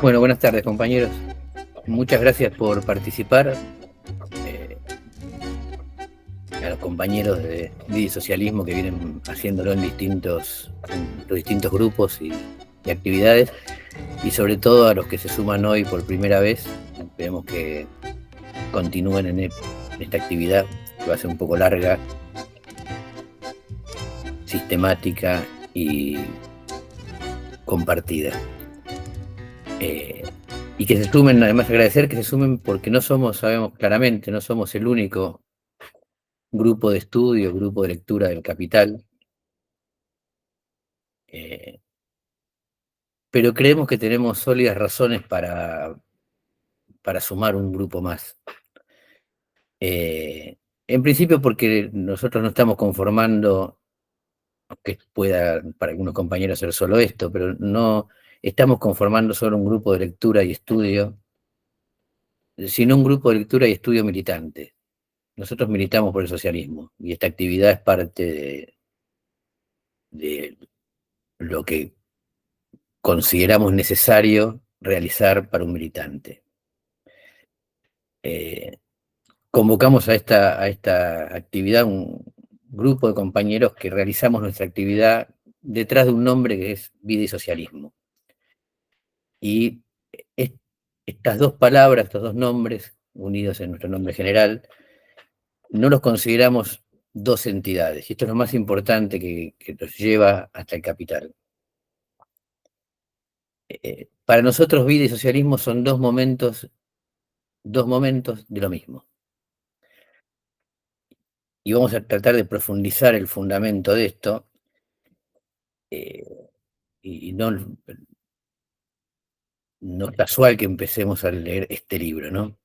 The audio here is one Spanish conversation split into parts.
Bueno, buenas tardes, compañeros. Muchas gracias por participar. eh, a los compañeros de Vida y Socialismo que vienen haciéndolo en los distintos grupos y actividades, y sobre todo a los que se suman hoy por primera vez. Esperemos que continúen en esta actividad, que va a ser un poco larga, sistemática y compartida. Eh, y que se sumen, además agradecer que se sumen porque no somos, sabemos claramente, no somos el único grupo de estudio, grupo de lectura del Capital, eh, pero creemos que tenemos sólidas razones para sumar un grupo más. En principio porque nosotros no estamos conformando, que pueda para algunos compañeros ser solo esto, pero no estamos conformando solo un grupo de lectura y estudio, sino un grupo de lectura y estudio militante. Nosotros militamos por el socialismo y esta actividad es parte de lo que consideramos necesario realizar para un militante. Eh, Convocamos a esta actividad un grupo de compañeros que realizamos nuestra actividad detrás de un nombre que es Vida y Socialismo. Y es- estas dos palabras, estos dos nombres, unidos en nuestro nombre general, no los consideramos dos entidades. Y esto es lo más importante que nos lleva hasta el Capital. Para nosotros, vida y socialismo son dos momentos de lo mismo. Y vamos a tratar de profundizar el fundamento de esto, eh, y no es casual que empecemos a leer este libro, ¿no?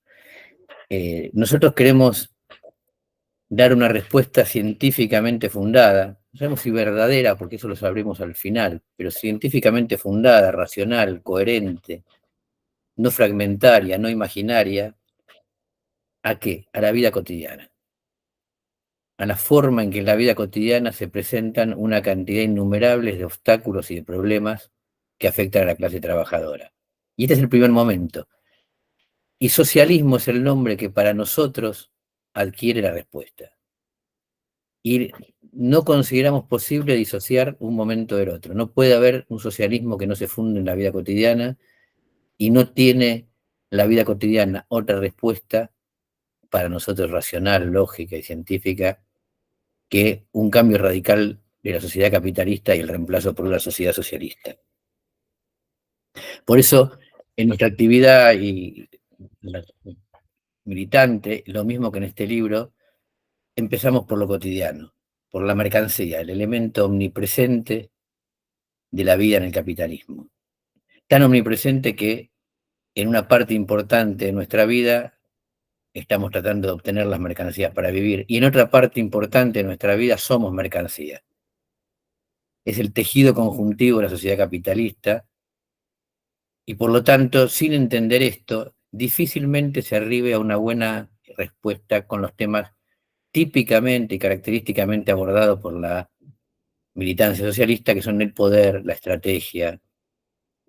Nosotros queremos dar una respuesta científicamente fundada, no sabemos si verdadera, porque eso lo sabremos al final, pero científicamente fundada, racional, coherente, no fragmentaria, no imaginaria. ¿A qué? A la vida cotidiana, a la forma en que en la vida cotidiana se presentan una cantidad innumerable de obstáculos y de problemas que afectan a la clase trabajadora. Y este es el primer momento. Y socialismo es el nombre que para nosotros adquiere la respuesta. Y no consideramos posible disociar un momento del otro. No puede haber un socialismo que no se funde en la vida cotidiana y no tiene la vida cotidiana otra respuesta para nosotros racional, lógica y científica que un cambio radical de la sociedad capitalista y el reemplazo por una sociedad socialista. Por eso, en nuestra actividad militante, lo mismo que en este libro, empezamos por lo cotidiano, por la mercancía, el elemento omnipresente de la vida en el capitalismo. Tan omnipresente que en una parte importante de nuestra vida estamos tratando de obtener las mercancías para vivir, y en otra parte importante de nuestra vida somos mercancía. Es el tejido conjuntivo de la sociedad capitalista, y por lo tanto, sin entender esto, difícilmente se arribe a una buena respuesta con los temas típicamente y característicamente abordados por la militancia socialista, que son el poder, la estrategia,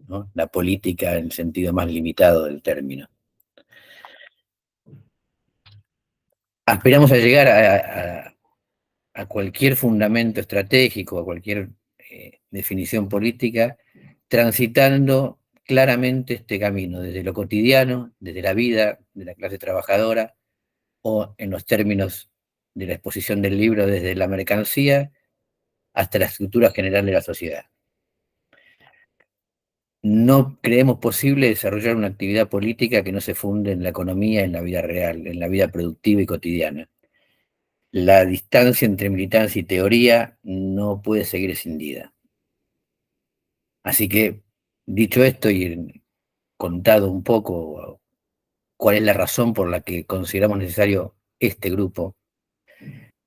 ¿no? La política en el sentido más limitado del término. Aspiramos a llegar a cualquier fundamento estratégico, a cualquier definición política, transitando claramente este camino, desde lo cotidiano, desde la vida de la clase trabajadora, o en los términos de la exposición del libro, desde la mercancía hasta la estructura general de la sociedad. No creemos posible desarrollar una actividad política que no se funde en la economía, en la vida real, en la vida productiva y cotidiana. La distancia entre militancia y teoría no puede seguir escindida. Así que, dicho esto y contado un poco cuál es la razón por la que consideramos necesario este grupo,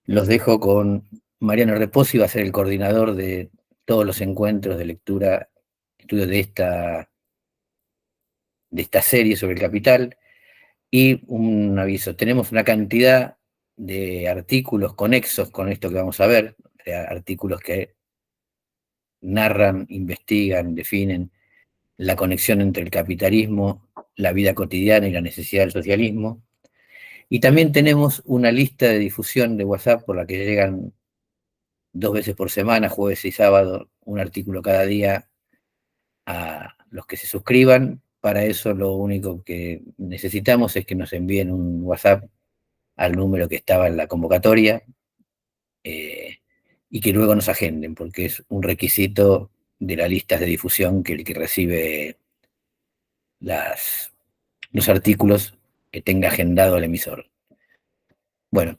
los dejo con Mariano Reposi, va a ser el coordinador de todos los encuentros de lectura, estudio de esta serie sobre el Capital. Y un aviso, tenemos una cantidad de artículos conexos con esto que vamos a ver, artículos que narran, investigan, definen la conexión entre el capitalismo, la vida cotidiana y la necesidad del socialismo. Y también tenemos una lista de difusión de WhatsApp por la que llegan 2 veces por semana, jueves y sábado, un artículo cada día a los que se suscriban. Para eso lo único que necesitamos es que nos envíen un WhatsApp al número que estaba en la convocatoria, y que luego nos agenden, porque es un requisito de las listas de difusión que el que recibe los artículos que tenga agendado el emisor. Bueno,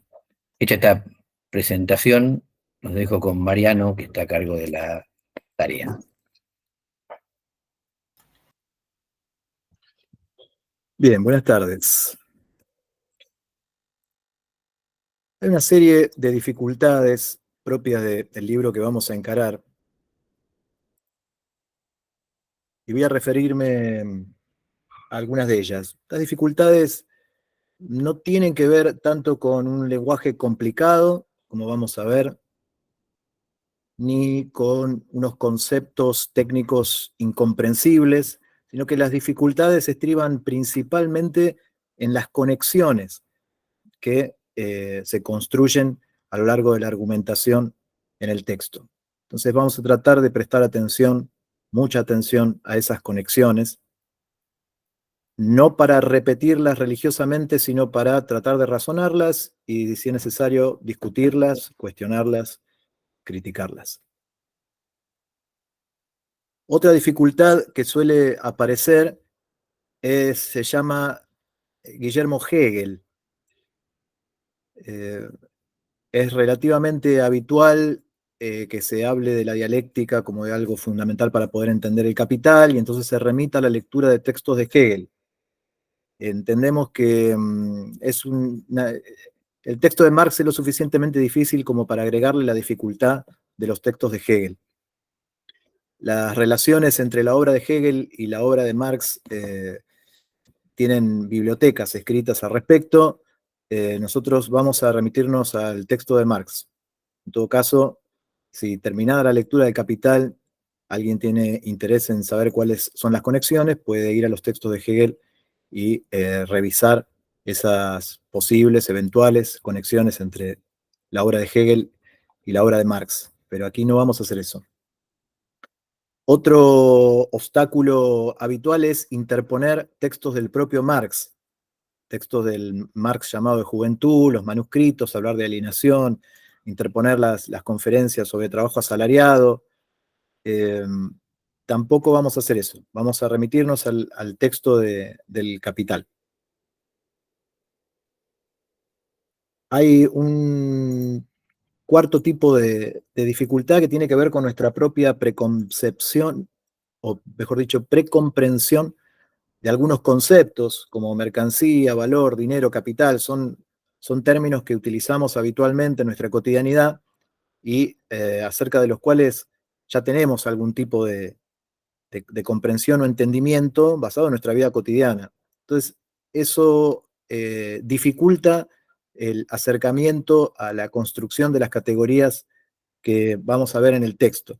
hecha esta presentación, los dejo con Mariano, que está a cargo de la tarea. Bien, buenas tardes. Hay una serie de dificultades propias del libro que vamos a encarar. Y voy a referirme a algunas de ellas. Las dificultades no tienen que ver tanto con un lenguaje complicado, como vamos a ver, ni con unos conceptos técnicos incomprensibles, sino que las dificultades estriban principalmente en las conexiones que se construyen a lo largo de la argumentación en el texto. Entonces vamos a tratar de prestar atención, mucha atención a esas conexiones, no para repetirlas religiosamente, sino para tratar de razonarlas y, si es necesario, discutirlas, cuestionarlas, criticarlas. Otra dificultad que suele aparecer se llama Guillermo Hegel. Es relativamente habitual que se hable de la dialéctica como de algo fundamental para poder entender el Capital, y entonces se remita a la lectura de textos de Hegel. Entendemos que el texto de Marx es lo suficientemente difícil como para agregarle la dificultad de los textos de Hegel. Las relaciones entre la obra de Hegel y la obra de Marx tienen bibliotecas escritas al respecto. Nosotros vamos a remitirnos al texto de Marx. En todo caso, si terminada la lectura del Capital, alguien tiene interés en saber cuáles son las conexiones, puede ir a los textos de Hegel y revisar esas posibles, eventuales conexiones entre la obra de Hegel y la obra de Marx. Pero aquí no vamos a hacer eso. Otro obstáculo habitual es interponer textos del propio Marx, textos del Marx llamado de Juventud, los manuscritos, hablar de alienación, interponer las conferencias sobre trabajo asalariado. Tampoco vamos a hacer eso. Vamos a remitirnos al texto del Capital. Hay un cuarto tipo de dificultad que tiene que ver con nuestra propia preconcepción, o mejor dicho, precomprensión de algunos conceptos como mercancía, valor, dinero, capital. Son términos que utilizamos habitualmente en nuestra cotidianidad y acerca de los cuales ya tenemos algún tipo de comprensión o entendimiento basado en nuestra vida cotidiana. Entonces, eso dificulta el acercamiento a la construcción de las categorías que vamos a ver en el texto.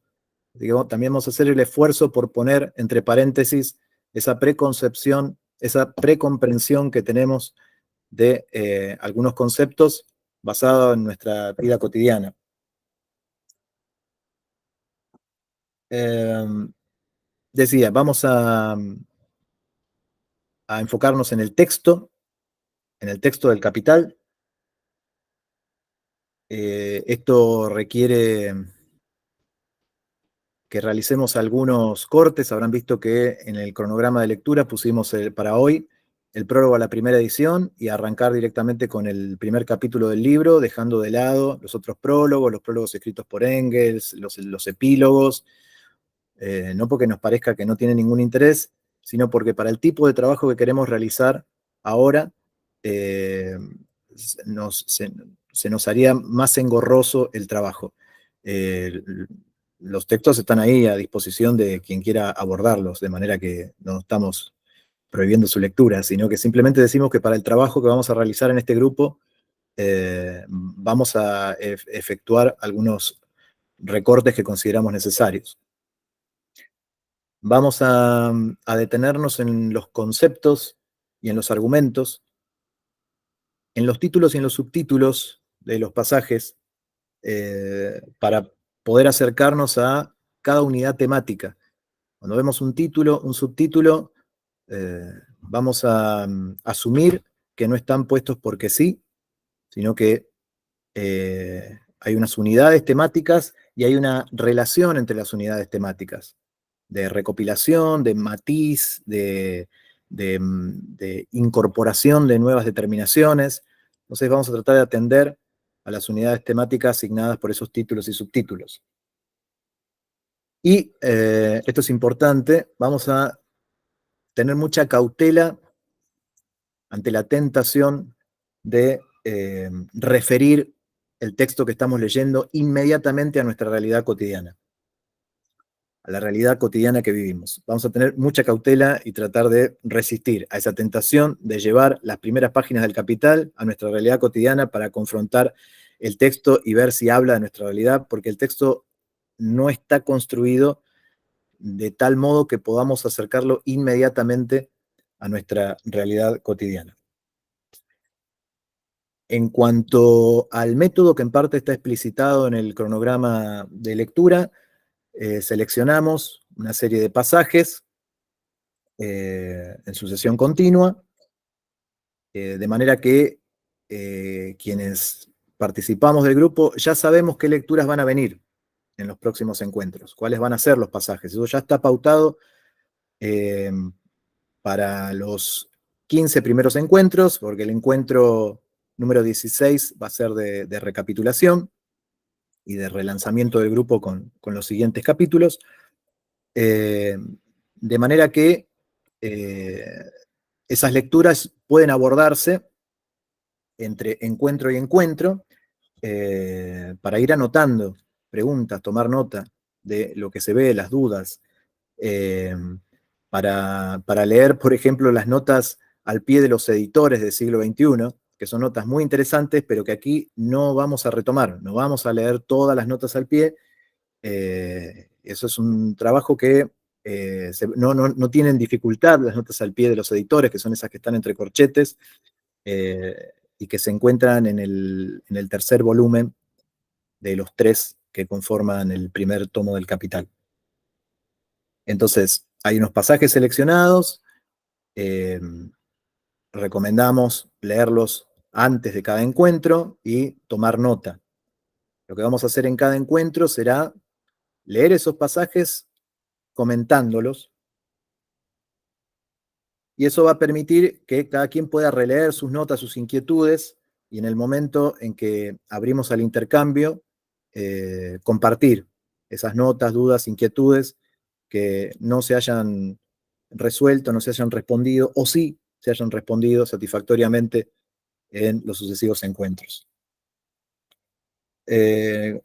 Digamos, también vamos a hacer el esfuerzo por poner entre paréntesis esa preconcepción, esa precomprensión que tenemos de algunos conceptos basados en nuestra vida cotidiana. Decía, vamos a enfocarnos en el texto del Capital. Esto requiere que realicemos algunos cortes. Habrán visto que en el cronograma de lectura pusimos para hoy el prólogo a la primera edición y arrancar directamente con el primer capítulo del libro, dejando de lado los otros prólogos, los prólogos escritos por Engels, los epílogos, no porque nos parezca que no tiene ningún interés, sino porque para el tipo de trabajo que queremos realizar ahora, se nos haría más engorroso el trabajo. Los textos están ahí a disposición de quien quiera abordarlos, de manera que no estamos prohibiendo su lectura, sino que simplemente decimos que para el trabajo que vamos a realizar en este grupo, vamos a efectuar algunos recortes que consideramos necesarios. Vamos a detenernos en los conceptos y en los argumentos, en los títulos y en los subtítulos de los pasajes, para poder acercarnos a cada unidad temática. Cuando vemos un título, un subtítulo, vamos a asumir que no están puestos porque sí, sino que hay unas unidades temáticas y hay una relación entre las unidades temáticas, de recopilación, de matiz, de incorporación de nuevas determinaciones. Entonces vamos a tratar de atender a las unidades temáticas asignadas por esos títulos y subtítulos. Y esto es importante, vamos a tener mucha cautela ante la tentación de referir el texto que estamos leyendo inmediatamente a nuestra realidad cotidiana, a la realidad cotidiana que vivimos. Vamos a tener mucha cautela y tratar de resistir a esa tentación de llevar las primeras páginas del Capital a nuestra realidad cotidiana para confrontar el texto y ver si habla de nuestra realidad, porque el texto no está construido de tal modo que podamos acercarlo inmediatamente a nuestra realidad cotidiana. En cuanto al método que en parte está explicitado en el cronograma de lectura, seleccionamos una serie de pasajes en sucesión continua, de manera que quienes participamos del grupo ya sabemos qué lecturas van a venir en los próximos encuentros, cuáles van a ser los pasajes. Eso ya está pautado para los 15 primeros encuentros, porque el encuentro número 16 va a ser de recapitulación y de relanzamiento del grupo con los siguientes capítulos, de manera que esas lecturas pueden abordarse entre encuentro y encuentro, para ir anotando preguntas, tomar nota de lo que se ve, las dudas, para leer, por ejemplo, las notas al pie de los editores del siglo XXI, que son notas muy interesantes, pero que aquí no vamos a retomar, no vamos a leer todas las notas al pie. Eso es un trabajo que no tienen dificultad las notas al pie de los editores, que son esas que están entre corchetes, y que se encuentran en el tercer volumen de los 3 que conforman el primer tomo del Capital. Entonces, hay unos pasajes seleccionados, recomendamos leerlos antes de cada encuentro y tomar nota. Lo que vamos a hacer en cada encuentro será leer esos pasajes comentándolos, y eso va a permitir que cada quien pueda releer sus notas, sus inquietudes, y en el momento en que abrimos al intercambio, compartir esas notas, dudas, inquietudes que no se hayan resuelto, no se hayan respondido, o sí se hayan respondido satisfactoriamente en los sucesivos encuentros. Hablé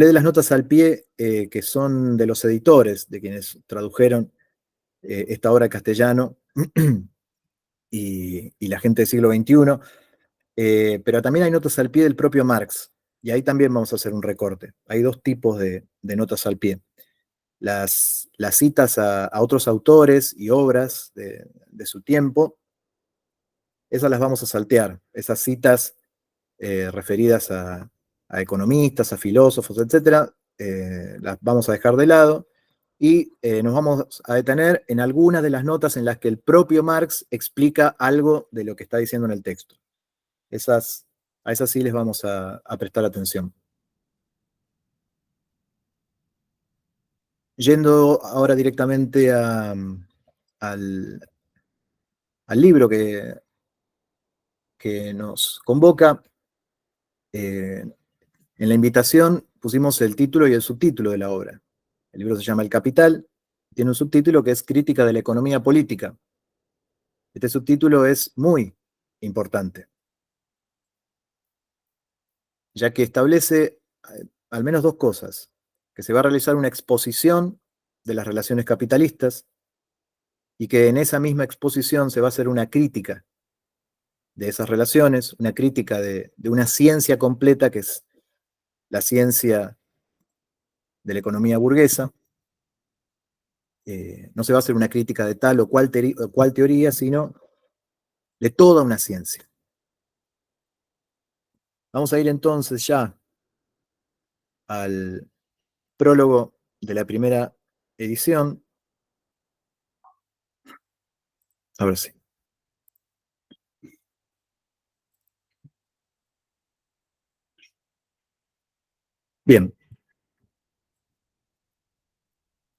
de las notas al pie, que son de los editores, de quienes tradujeron esta obra al castellano, y la gente del siglo XXI, pero también hay notas al pie del propio Marx, y ahí también vamos a hacer un recorte. Hay 2 tipos de notas al pie. Las citas a otros autores y obras de su tiempo, esas las vamos a saltear. Esas citas referidas a economistas, a filósofos, etc., las vamos a dejar de lado, y nos vamos a detener en algunas de las notas en las que el propio Marx explica algo de lo que está diciendo en el texto. A esas sí les vamos a prestar atención. Yendo ahora directamente al libro que nos convoca, en la invitación pusimos el título y el subtítulo de la obra. El libro se llama El Capital, tiene un subtítulo que es Crítica de la Economía Política. Este subtítulo es muy importante, ya que establece al menos 2 cosas: que se va a realizar una exposición de las relaciones capitalistas, y que en esa misma exposición se va a hacer una crítica de esas relaciones, una crítica de una ciencia completa, que es la ciencia de la economía burguesa, no se va a hacer una crítica de tal o cual teoría, sino de toda una ciencia. Vamos a ir entonces ya al prólogo de la primera edición. A ver si. Bien.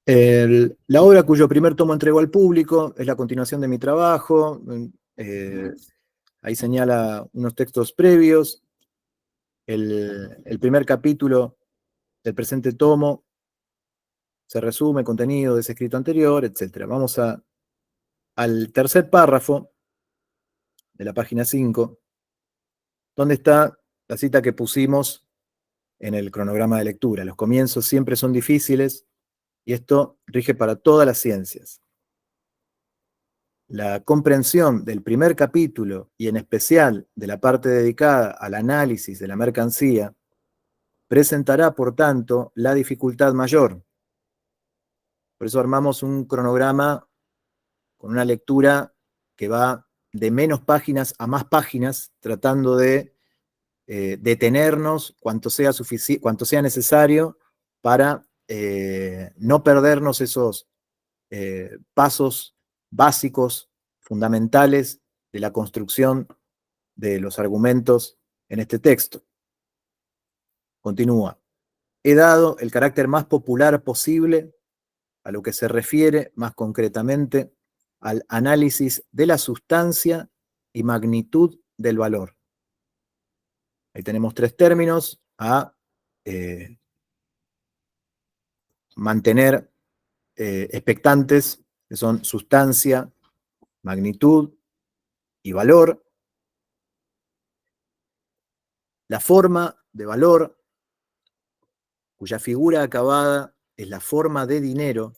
La obra cuyo primer tomo entregó al público es la continuación de mi trabajo. Ahí señala unos textos previos. El primer capítulo del presente tomo se resume contenido de ese escrito anterior, etc. Vamos al tercer párrafo de la página 5, donde está la cita que pusimos en el cronograma de lectura. Los comienzos siempre son difíciles y esto rige para todas las ciencias. La comprensión del primer capítulo y en especial de la parte dedicada al análisis de la mercancía presentará, por tanto, la dificultad mayor. Por eso armamos un cronograma con una lectura que va de menos páginas a más páginas, tratando de detenernos cuanto sea necesario para no perdernos esos pasos básicos, fundamentales de la construcción de los argumentos en este texto. Continúa. He dado el carácter más popular posible a lo que se refiere más concretamente al análisis de la sustancia y magnitud del valor. Ahí tenemos tres términos a mantener expectantes, que son sustancia, magnitud y valor. La forma de valor, cuya figura acabada es la forma de dinero,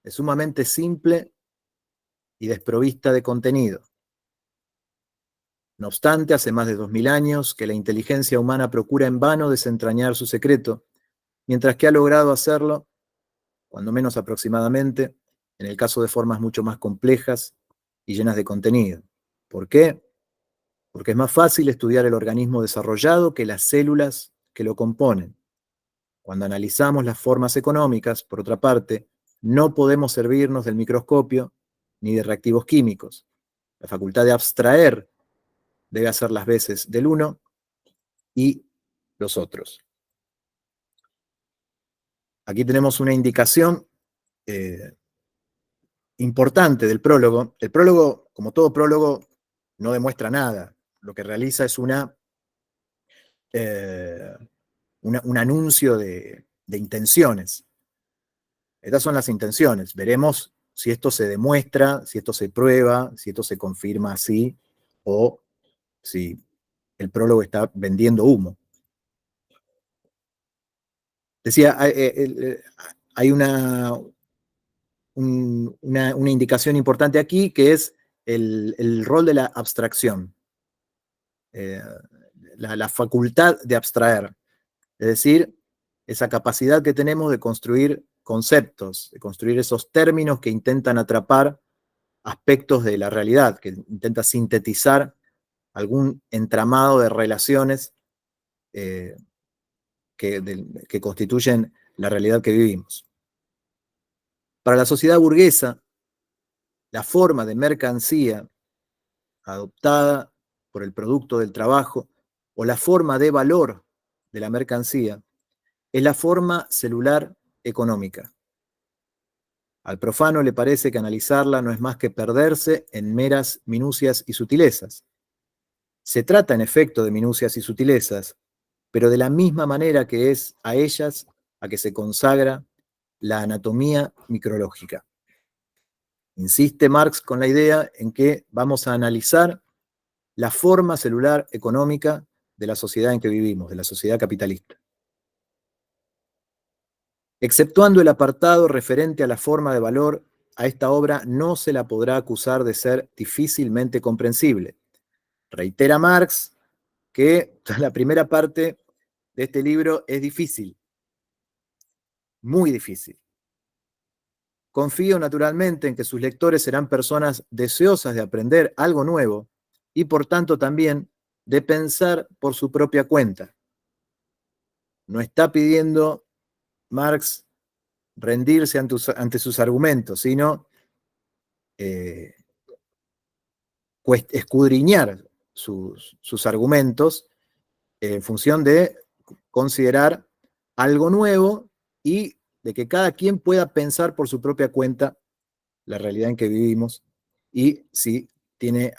es sumamente simple y desprovista de contenido. No obstante, hace más de 2000 años que la inteligencia humana procura en vano desentrañar su secreto, mientras que ha logrado hacerlo, cuando menos aproximadamente, en el caso de formas mucho más complejas y llenas de contenido. ¿Por qué? Porque es más fácil estudiar el organismo desarrollado que las células que lo componen. Cuando analizamos las formas económicas, por otra parte, no podemos servirnos del microscopio ni de reactivos químicos. La facultad de abstraer debe hacer las veces del uno y los otros. Aquí tenemos una indicación importante del prólogo. El prólogo, como todo prólogo, no demuestra nada. Lo que realiza es un anuncio de intenciones. Estas son las intenciones. Veremos si esto se demuestra, si esto se prueba, si esto se confirma así, o si el prólogo está vendiendo humo. Decía, hay una indicación importante aquí, que es el rol de la abstracción, la facultad de abstraer, es decir, esa capacidad que tenemos de construir conceptos, de construir esos términos que intentan atrapar aspectos de la realidad, que intenta sintetizar algún entramado de relaciones que constituyen la realidad que vivimos. Para la sociedad burguesa, la forma de mercancía adoptada por el producto del trabajo o la forma de valor de la mercancía es la forma celular económica. Al profano le parece que analizarla no es más que perderse en meras minucias y sutilezas. Se trata, en efecto, de minucias y sutilezas, pero de la misma manera que es a ellas a que se consagra la anatomía micrológica. Insiste Marx con la idea en que vamos a analizar la forma celular económica de la sociedad en que vivimos, de la sociedad capitalista. Exceptuando el apartado referente a la forma de valor, a esta obra no se la podrá acusar de ser difícilmente comprensible. Reitera Marx que la primera parte de este libro es difícil, muy difícil. Confío naturalmente en que sus lectores serán personas deseosas de aprender algo nuevo y por tanto también de pensar por su propia cuenta. No está pidiendo Marx rendirse ante sus argumentos, sino escudriñar sus argumentos en función de considerar algo nuevo y de que cada quien pueda pensar por su propia cuenta la realidad en que vivimos y si tiene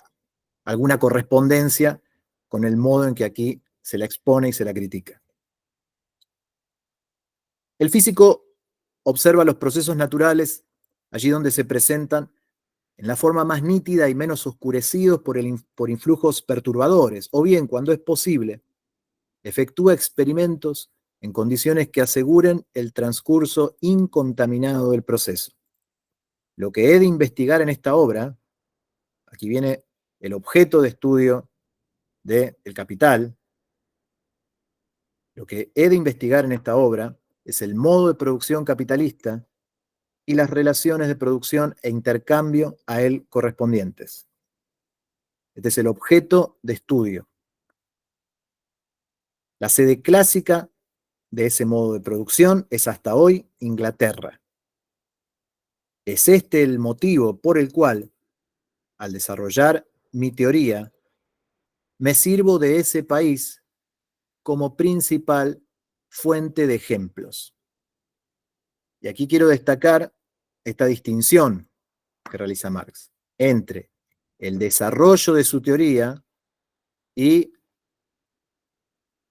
alguna correspondencia con el modo en que aquí se la expone y se la critica. El físico observa los procesos naturales allí donde se presentan en la forma más nítida y menos oscurecidos por influjos perturbadores, o bien, cuando es posible, efectúa experimentos en condiciones que aseguren el transcurso incontaminado del proceso. Lo que he de investigar en esta obra, aquí viene el objeto de estudio del Capital, lo que he de investigar en esta obra es el modo de producción capitalista y las relaciones de producción e intercambio a él correspondientes. Este es el objeto de estudio. La sede clásica de ese modo de producción es hasta hoy Inglaterra. Es este el motivo por el cual, al desarrollar mi teoría, me sirvo de ese país como principal fuente de ejemplos. Y aquí quiero destacar esta distinción que realiza Marx entre el desarrollo de su teoría y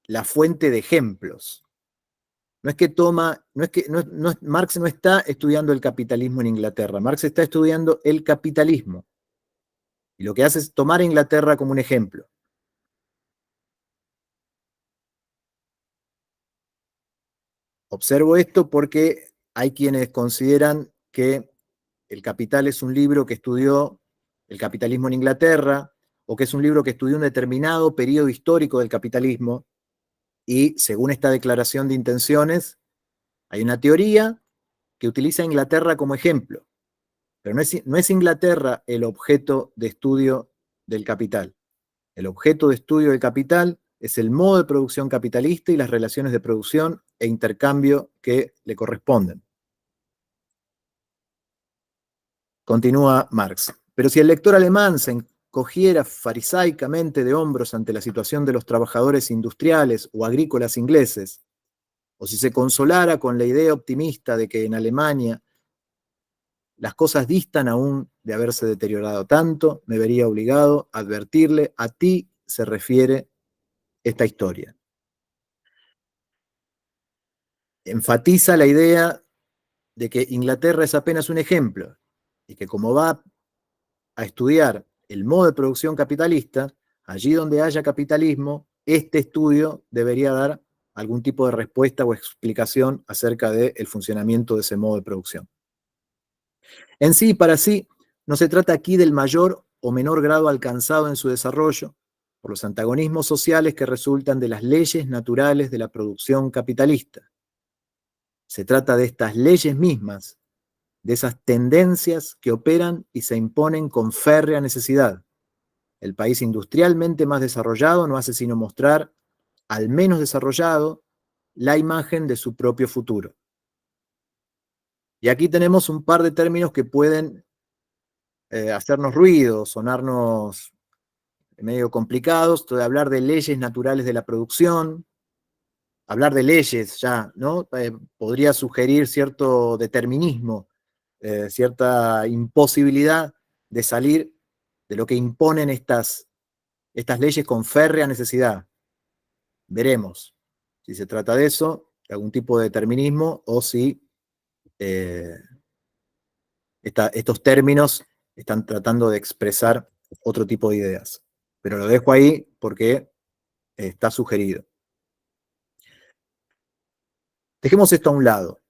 la fuente de ejemplos. No es que Marx no está estudiando el capitalismo en Inglaterra, Marx está estudiando el capitalismo. Y lo que hace es tomar a Inglaterra como un ejemplo. Observo esto porque hay quienes consideran que El Capital es un libro que estudió el capitalismo en Inglaterra, o que es un libro que estudió un determinado periodo histórico del capitalismo, y según esta declaración de intenciones, hay una teoría que utiliza a Inglaterra como ejemplo, pero no es Inglaterra el objeto de estudio del Capital. El objeto de estudio del Capital es el modo de producción capitalista y las relaciones de producción e intercambio que le corresponden. Continúa Marx. Pero si el lector alemán se encogiera farisaicamente de hombros ante la situación de los trabajadores industriales o agrícolas ingleses, o si se consolara con la idea optimista de que en Alemania las cosas distan aún de haberse deteriorado tanto, me vería obligado a advertirle: a ti se refiere esta historia. Enfatiza la idea de que Inglaterra es apenas un ejemplo y que como va a estudiar el modo de producción capitalista, allí donde haya capitalismo, este estudio debería dar algún tipo de respuesta o explicación acerca del funcionamiento de ese modo de producción. En sí y para sí, no se trata aquí del mayor o menor grado alcanzado en su desarrollo por los antagonismos sociales que resultan de las leyes naturales de la producción capitalista. Se trata de estas leyes mismas, de esas tendencias que operan y se imponen con férrea necesidad. El país industrialmente más desarrollado no hace sino mostrar al menos desarrollado la imagen de su propio futuro. Y aquí tenemos un par de términos que pueden hacernos ruido, sonarnos medio complicados. Esto de hablar de leyes naturales de la producción, hablar de leyes ya, ¿no? Podría sugerir cierto determinismo, cierta imposibilidad de salir de lo que imponen estas leyes con férrea necesidad. Veremos si se trata de eso, de algún tipo de determinismo, o si estos términos están tratando de expresar otro tipo de ideas. Pero lo dejo ahí porque está sugerido. Dejemos esto a un lado.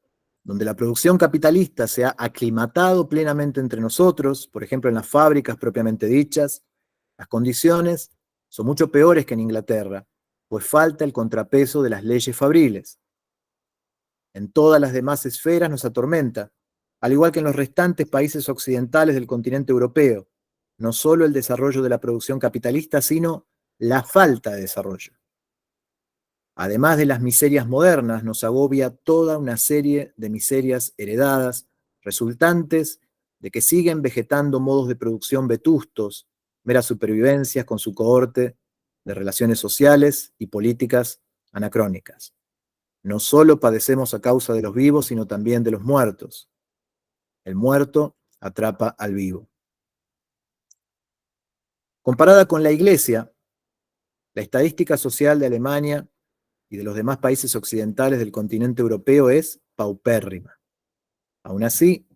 Donde la producción capitalista se ha aclimatado plenamente entre nosotros, por ejemplo en las fábricas propiamente dichas, las condiciones son mucho peores que en Inglaterra, pues falta el contrapeso de las leyes fabriles. En todas las demás esferas nos atormenta al igual que en los restantes países occidentales del continente europeo, no solo el desarrollo de la producción capitalista, sino la falta de desarrollo. Además de las miserias modernas, nos agobia toda una serie de miserias heredadas, resultantes de que siguen vegetando modos de producción vetustos, meras supervivencias con su cohorte de relaciones sociales y políticas anacrónicas. No solo padecemos a causa de los vivos, sino también de los muertos. El muerto atrapa al vivo. Comparada con la Iglesia, la estadística social de Alemania y de los demás países occidentales del continente europeo es paupérrima. Aún así,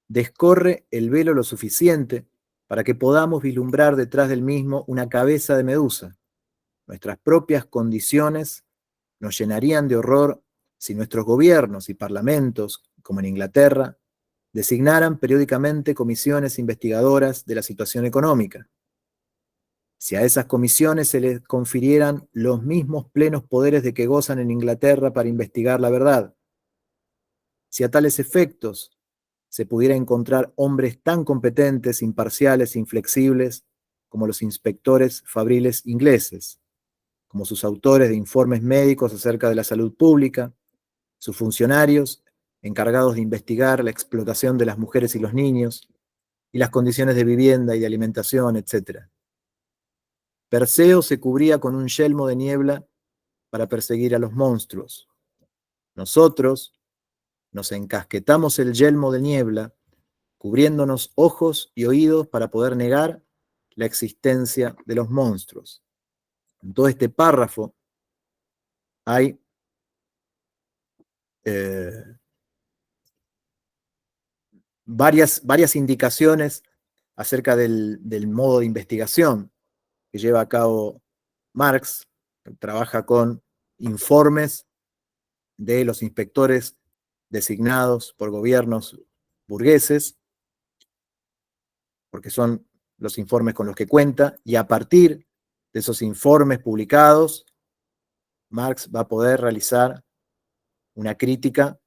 descorre el velo lo suficiente para que podamos vislumbrar detrás del mismo una cabeza de medusa. Nuestras propias condiciones nos llenarían de horror si nuestros gobiernos y parlamentos, como en Inglaterra, designaran periódicamente comisiones investigadoras de la situación económica. Si a esas comisiones se les confirieran los mismos plenos poderes de que gozan en Inglaterra para investigar la verdad. Si a tales efectos se pudiera encontrar hombres tan competentes, imparciales e inflexibles como los inspectores fabriles ingleses, como sus autores de informes médicos acerca de la salud pública, sus funcionarios encargados de investigar la explotación de las mujeres y los niños, y las condiciones de vivienda y de alimentación, etc. Perseo se cubría con un yelmo de niebla para perseguir a los monstruos. Nosotros nos encasquetamos el yelmo de niebla, cubriéndonos ojos y oídos para poder negar la existencia de los monstruos. En todo este párrafo hay varias indicaciones acerca del modo de investigación que lleva a cabo Marx. Trabaja con informes de los inspectores designados por gobiernos burgueses, porque son los informes con los que cuenta, y a partir de esos informes publicados, Marx va a poder realizar una crítica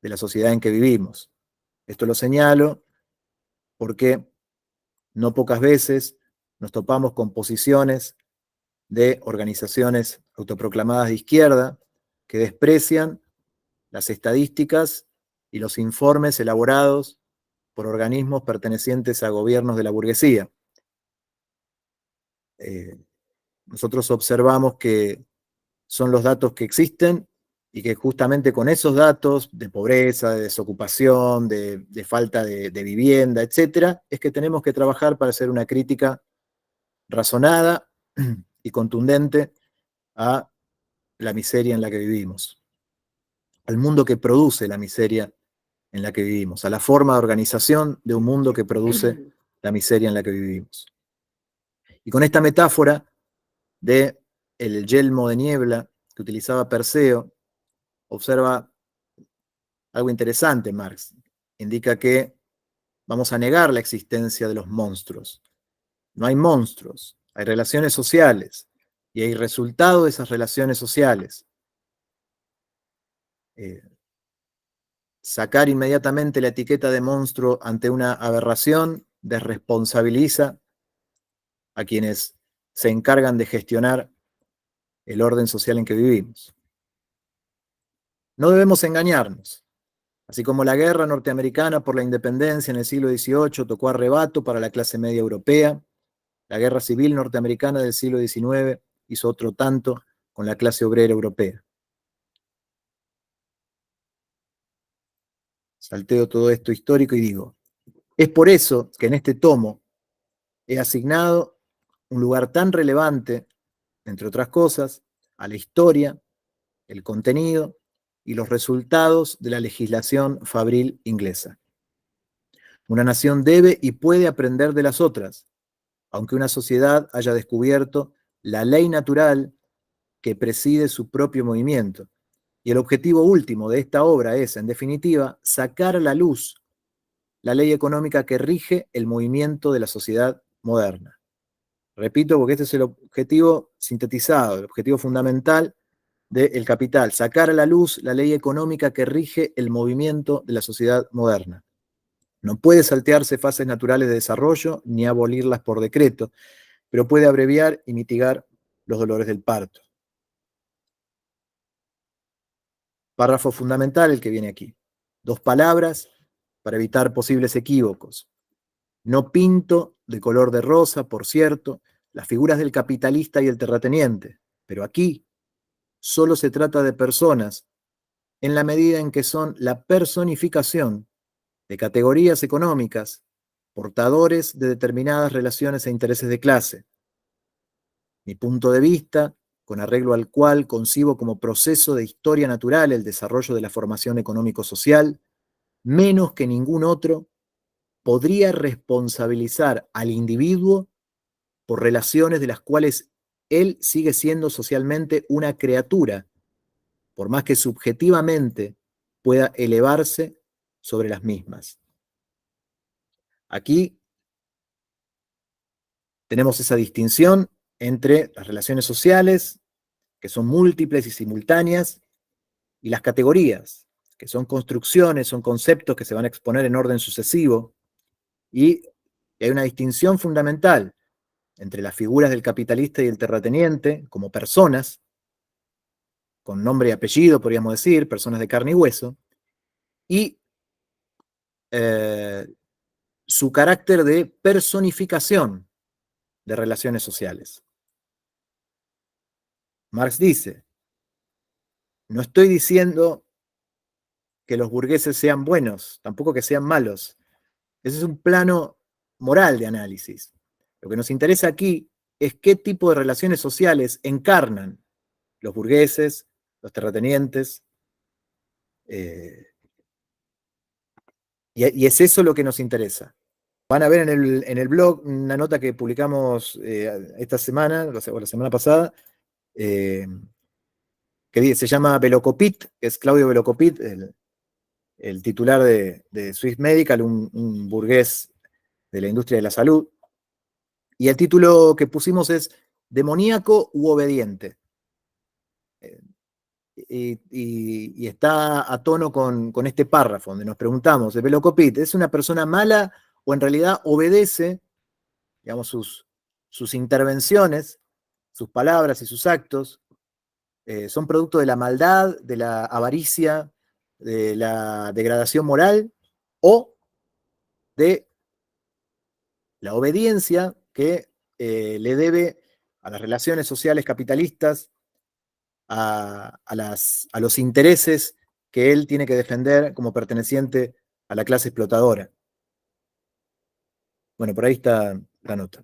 de la sociedad en que vivimos. Esto lo señalo porque no pocas veces nos topamos con posiciones de organizaciones autoproclamadas de izquierda que desprecian las estadísticas y los informes elaborados por organismos pertenecientes a gobiernos de la burguesía. Nosotros observamos que son los datos que existen y que justamente con esos datos de pobreza, de desocupación, de falta de vivienda, etcétera, es que tenemos que trabajar para hacer una crítica razonada y contundente a la miseria en la que vivimos, al mundo que produce la miseria en la que vivimos, a la forma de organización de un mundo que produce la miseria en la que vivimos. Y con esta metáfora de el yelmo de niebla que utilizaba Perseo, observa algo interesante Marx. Indica que vamos a negar la existencia de los monstruos. No hay monstruos, hay relaciones sociales y hay resultado de esas relaciones sociales. Sacar inmediatamente la etiqueta de monstruo ante una aberración desresponsabiliza a quienes se encargan de gestionar el orden social en que vivimos. No debemos engañarnos. Así como la guerra norteamericana por la independencia en el siglo XVIII tocó arrebato para la clase media europea, la guerra civil norteamericana del siglo XIX hizo otro tanto con la clase obrera europea. Salteo todo esto histórico y digo, es por eso que en este tomo he asignado un lugar tan relevante, entre otras cosas, a la historia, el contenido y los resultados de la legislación fabril inglesa. Una nación debe y puede aprender de las otras, aunque una sociedad haya descubierto la ley natural que preside su propio movimiento. Y el objetivo último de esta obra es, en definitiva, sacar a la luz la ley económica que rige el movimiento de la sociedad moderna. Repito, porque este es el objetivo sintetizado, el objetivo fundamental del Capital, sacar a la luz la ley económica que rige el movimiento de la sociedad moderna. No puede saltearse fases naturales de desarrollo ni abolirlas por decreto, pero puede abreviar y mitigar los dolores del parto. Párrafo fundamental el que viene aquí. 2 palabras para evitar posibles equívocos. No pinto de color de rosa, por cierto, las figuras del capitalista y el terrateniente, pero aquí solo se trata de personas en la medida en que son la personificación de categorías económicas, portadores de determinadas relaciones e intereses de clase. Mi punto de vista, con arreglo al cual concibo como proceso de historia natural el desarrollo de la formación económico-social, menos que ningún otro, podría responsabilizar al individuo por relaciones de las cuales él sigue siendo socialmente una criatura, por más que subjetivamente pueda elevarse sobre las mismas. Aquí tenemos esa distinción entre las relaciones sociales, que son múltiples y simultáneas, y las categorías, que son construcciones, son conceptos que se van a exponer en orden sucesivo, y hay una distinción fundamental entre las figuras del capitalista y el terrateniente como personas, con nombre y apellido, podríamos decir, personas de carne y hueso, y su carácter de personificación de relaciones sociales. Marx dice, no estoy diciendo que los burgueses sean buenos, tampoco que sean malos. Ese es un plano moral de análisis. Lo que nos interesa aquí es qué tipo de relaciones sociales encarnan los burgueses, los terratenientes, y es eso lo que nos interesa. Van a ver en el blog una nota que publicamos esta semana, o la semana pasada, que se llama Velocopit, que es Claudio Velocopit, el titular de Swiss Medical, un burgués de la industria de la salud. Y el título que pusimos es ¿Demoníaco u obediente? Y está a tono con este párrafo, donde nos preguntamos, ¿el Velocopit es una persona mala o en realidad obedece, digamos, sus intervenciones, sus palabras y sus actos, son producto de la maldad, de la avaricia, de la degradación moral o de la obediencia que le debe a las relaciones sociales capitalistas, a los intereses que él tiene que defender como perteneciente a la clase explotadora. Bueno, por ahí está la nota.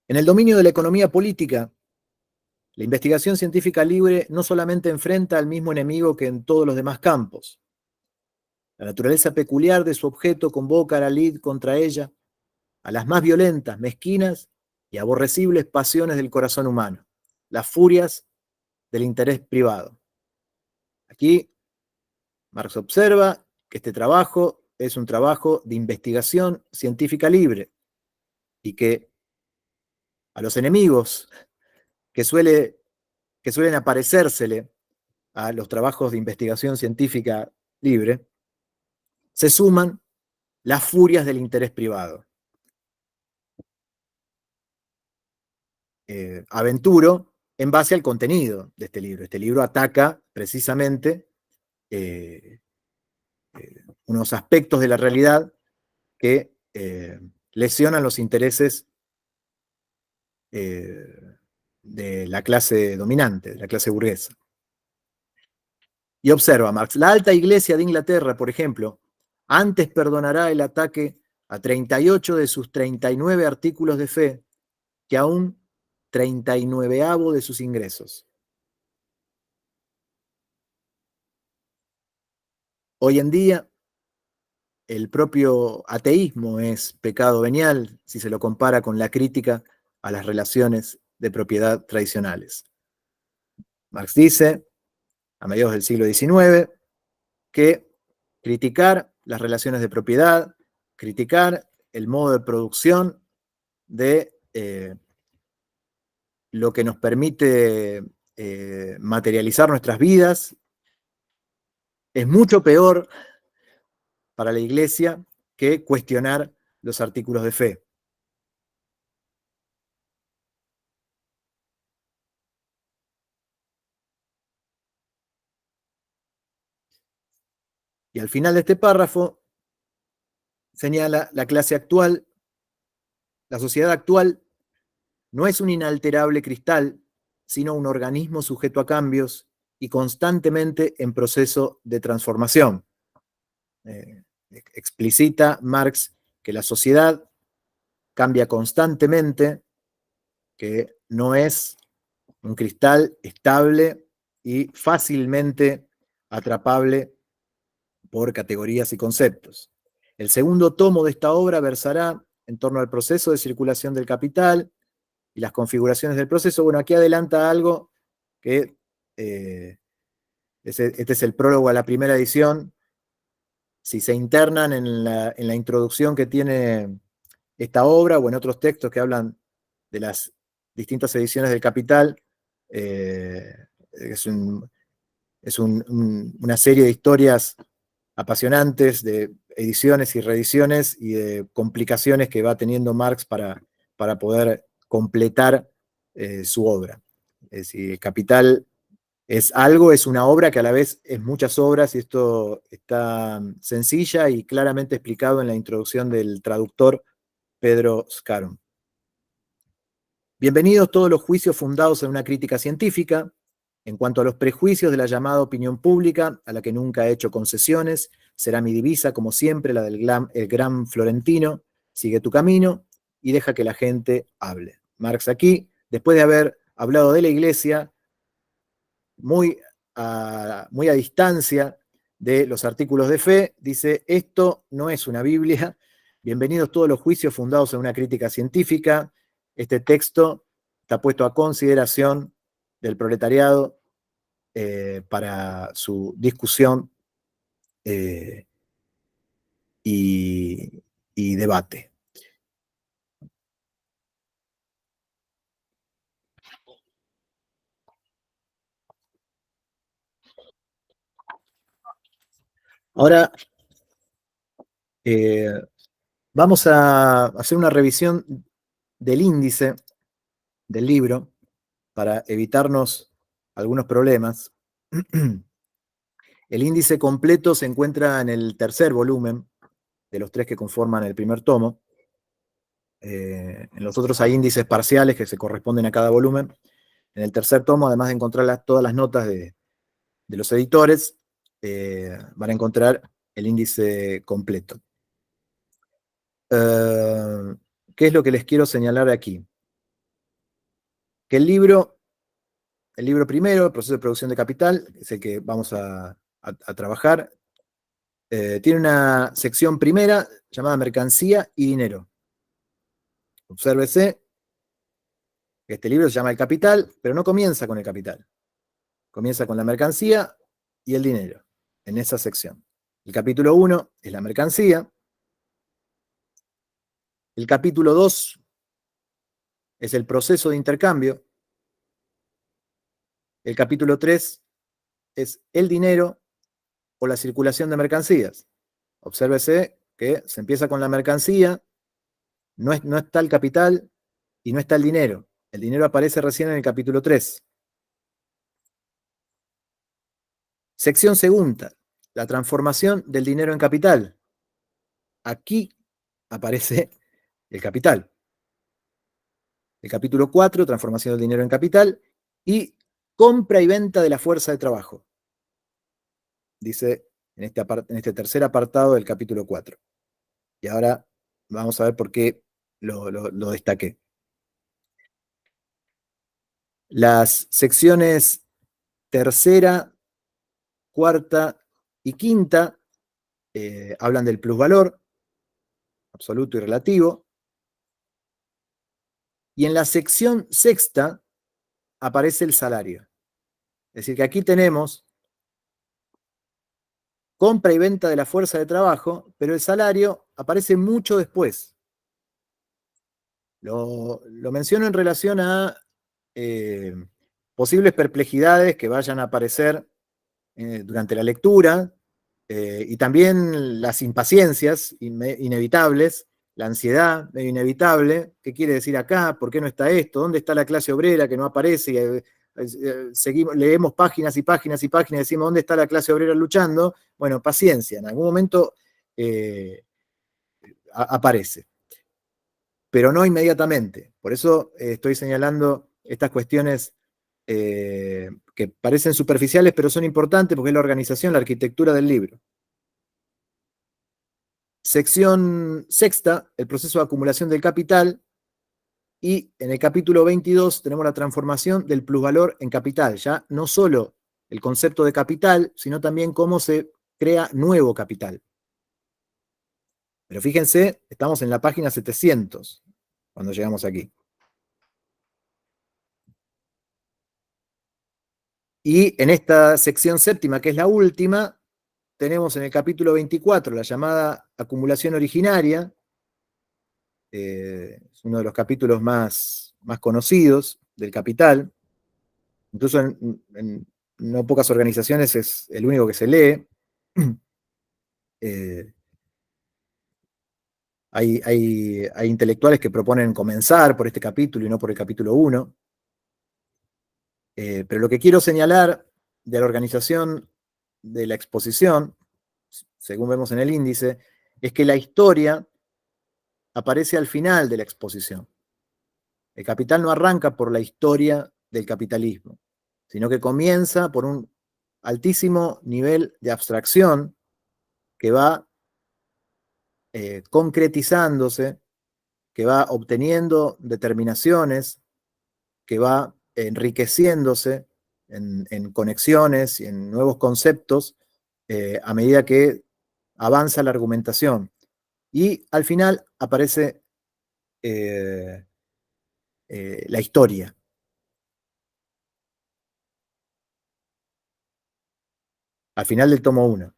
En el dominio de la economía política, la investigación científica libre no solamente enfrenta al mismo enemigo que en todos los demás campos. La naturaleza peculiar de su objeto convoca a la lid contra ella a las más violentas, mezquinas y aborrecibles pasiones del corazón humano, las furias del interés privado. Aquí Marx observa que este trabajo es un trabajo de investigación científica libre y que a los enemigos que suelen aparecérsele a los trabajos de investigación científica libre se suman las furias del interés privado. Aventuro en base al contenido de este libro. Este libro ataca precisamente unos aspectos de la realidad que lesionan los intereses de la clase dominante, de la clase burguesa. Y observa Marx, la alta iglesia de Inglaterra, por ejemplo, antes perdonará el ataque a 38 de sus 39 artículos de fe que a un 39avo de sus ingresos. Hoy en día, el propio ateísmo es pecado venial si se lo compara con la crítica a las relaciones de propiedad tradicionales. Marx dice, a mediados del siglo XIX, que criticar las relaciones de propiedad, criticar el modo de producción de lo que nos permite materializar nuestras vidas, es mucho peor para la Iglesia que cuestionar los artículos de fe. Y al final de este párrafo señala la clase actual, la sociedad actual no es un inalterable cristal, sino un organismo sujeto a cambios y constantemente en proceso de transformación. Explicita Marx que la sociedad cambia constantemente, que no es un cristal estable y fácilmente atrapable por categorías y conceptos. El segundo tomo de esta obra versará en torno al proceso de circulación del capital y las configuraciones del proceso. Bueno, aquí adelanta algo que este es el prólogo a la primera edición. Si se internan en la introducción que tiene esta obra o en otros textos que hablan de las distintas ediciones del Capital, es una serie de historias apasionantes, de ediciones y reediciones y de complicaciones que va teniendo Marx para poder completar su obra. Es decir, el Capital es algo, es una obra que a la vez es muchas obras, y esto está sencilla y claramente explicado en la introducción del traductor Pedro Scarum. Bienvenidos todos los juicios fundados en una crítica científica. En cuanto a los prejuicios de la llamada opinión pública, a la que nunca he hecho concesiones, será mi divisa, como siempre, la del el gran Florentino: sigue tu camino y deja que la gente hable. Marx aquí, después de haber hablado de la Iglesia, muy a distancia de los artículos de fe, dice: esto no es una Biblia. Bienvenidos todos los juicios fundados en una crítica científica. Este texto está puesto a consideración del proletariado para su discusión y debate. Ahora vamos a hacer una revisión del índice del libro para evitarnos algunos problemas. El índice completo se encuentra en el tercer volumen de los 3 que conforman el primer tomo. En los otros hay índices parciales que se corresponden a cada volumen. En el tercer tomo, además de encontrar todas las notas de los editores, van a encontrar el índice completo. ¿Qué es lo que les quiero señalar aquí? Que el libro primero, el proceso de producción de capital, es el que vamos a trabajar, tiene una sección primera llamada mercancía y dinero. Obsérvese que este libro se llama El Capital, pero no comienza con el capital. Comienza con la mercancía y el dinero, en esa sección. El capítulo 1 es la mercancía. El capítulo 2 es el proceso de intercambio. El capítulo 3 es el dinero o la circulación de mercancías. Obsérvese que se empieza con la mercancía, no está el capital y no está el dinero. El dinero aparece recién en el capítulo 3. Sección segunda, la transformación del dinero en capital. Aquí aparece el capital. El capítulo 4, transformación del dinero en capital, y compra y venta de la fuerza de trabajo. Dice en este tercer apartado del capítulo 4. Y ahora vamos a ver por qué lo destaqué. Las secciones tercera, cuarta y quinta hablan del plusvalor absoluto y relativo. Y en la sección sexta aparece el salario. Es decir, que aquí tenemos compra y venta de la fuerza de trabajo, pero el salario aparece mucho después. Lo menciono en relación a posibles perplejidades que vayan a aparecer durante la lectura, Y también las impaciencias inevitables, la ansiedad inevitable. ¿Qué quiere decir acá? ¿Por qué no está esto? ¿Dónde está la clase obrera que no aparece? Leemos páginas y páginas y páginas y decimos, ¿dónde está la clase obrera luchando? Bueno, paciencia, en algún momento aparece, pero no inmediatamente. Por eso estoy señalando estas cuestiones que parecen superficiales, pero son importantes porque es la organización, la arquitectura del libro. Sección sexta, el proceso de acumulación del capital, y en el capítulo 22 tenemos la transformación del plusvalor en capital, ya no solo el concepto de capital, sino también cómo se crea nuevo capital. Pero fíjense, estamos en la página 700 cuando llegamos aquí. Y en esta sección séptima, que es la última, tenemos en el capítulo 24 la llamada acumulación originaria, es uno de los capítulos más conocidos del capital. Incluso en no pocas organizaciones es el único que se lee. Hay intelectuales que proponen comenzar por este capítulo y no por el capítulo 1. Pero lo que quiero señalar de la organización de la exposición, según vemos en el índice, es que la historia aparece al final de la exposición. El capital no arranca por la historia del capitalismo, sino que comienza por un altísimo nivel de abstracción que va concretizándose, que va obteniendo determinaciones, que va enriqueciéndose en conexiones y en nuevos conceptos a medida que avanza la argumentación. Y al final aparece la historia. Al final del tomo 1.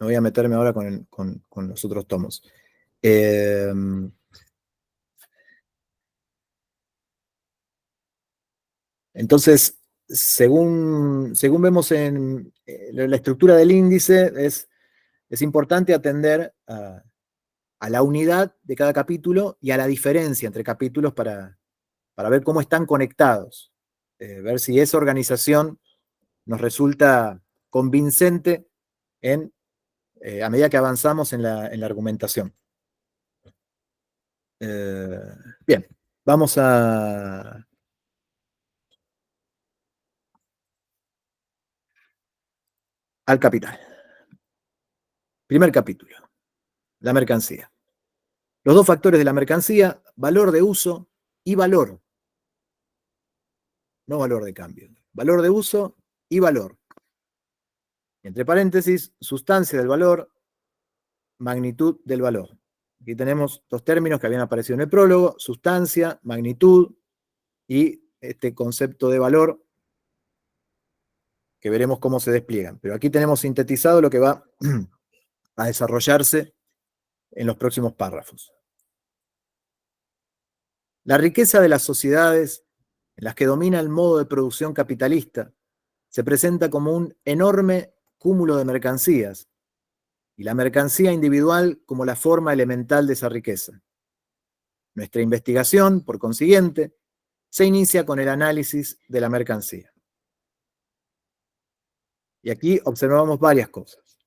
No voy a meterme ahora con los otros tomos. Entonces, según vemos en la estructura del índice, es importante atender a la unidad de cada capítulo y a la diferencia entre capítulos para ver cómo están conectados, ver si esa organización nos resulta convincente a medida que avanzamos en la argumentación. Bien, vamos al capital. Primer capítulo, la mercancía. Los dos factores de la mercancía, valor de uso y valor. No valor de cambio. Valor de uso y valor. Entre paréntesis, sustancia del valor, magnitud del valor. Aquí tenemos dos términos que habían aparecido en el prólogo, sustancia, magnitud y este concepto de valor que veremos cómo se despliegan. Pero aquí tenemos sintetizado lo que va a desarrollarse en los próximos párrafos. La riqueza de las sociedades en las que domina el modo de producción capitalista se presenta como un enorme cúmulo de mercancías, y la mercancía individual como la forma elemental de esa riqueza. Nuestra investigación, por consiguiente, se inicia con el análisis de la mercancía. Y aquí observamos varias cosas.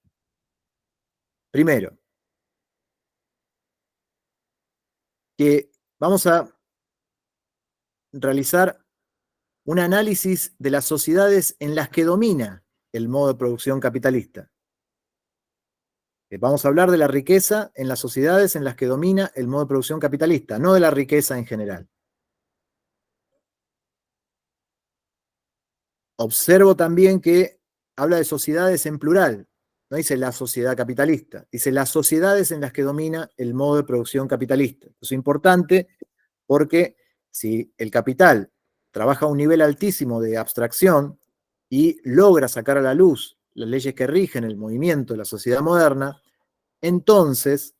Primero, que vamos a realizar un análisis de las sociedades en las que domina el modo de producción capitalista. Vamos a hablar de la riqueza en las sociedades en las que domina el modo de producción capitalista, no de la riqueza en general. Observo también que habla de sociedades en plural, no dice la sociedad capitalista, dice las sociedades en las que domina el modo de producción capitalista. Eso es importante porque si el capital trabaja a un nivel altísimo de abstracción y logra sacar a la luz las leyes que rigen el movimiento de la sociedad moderna, entonces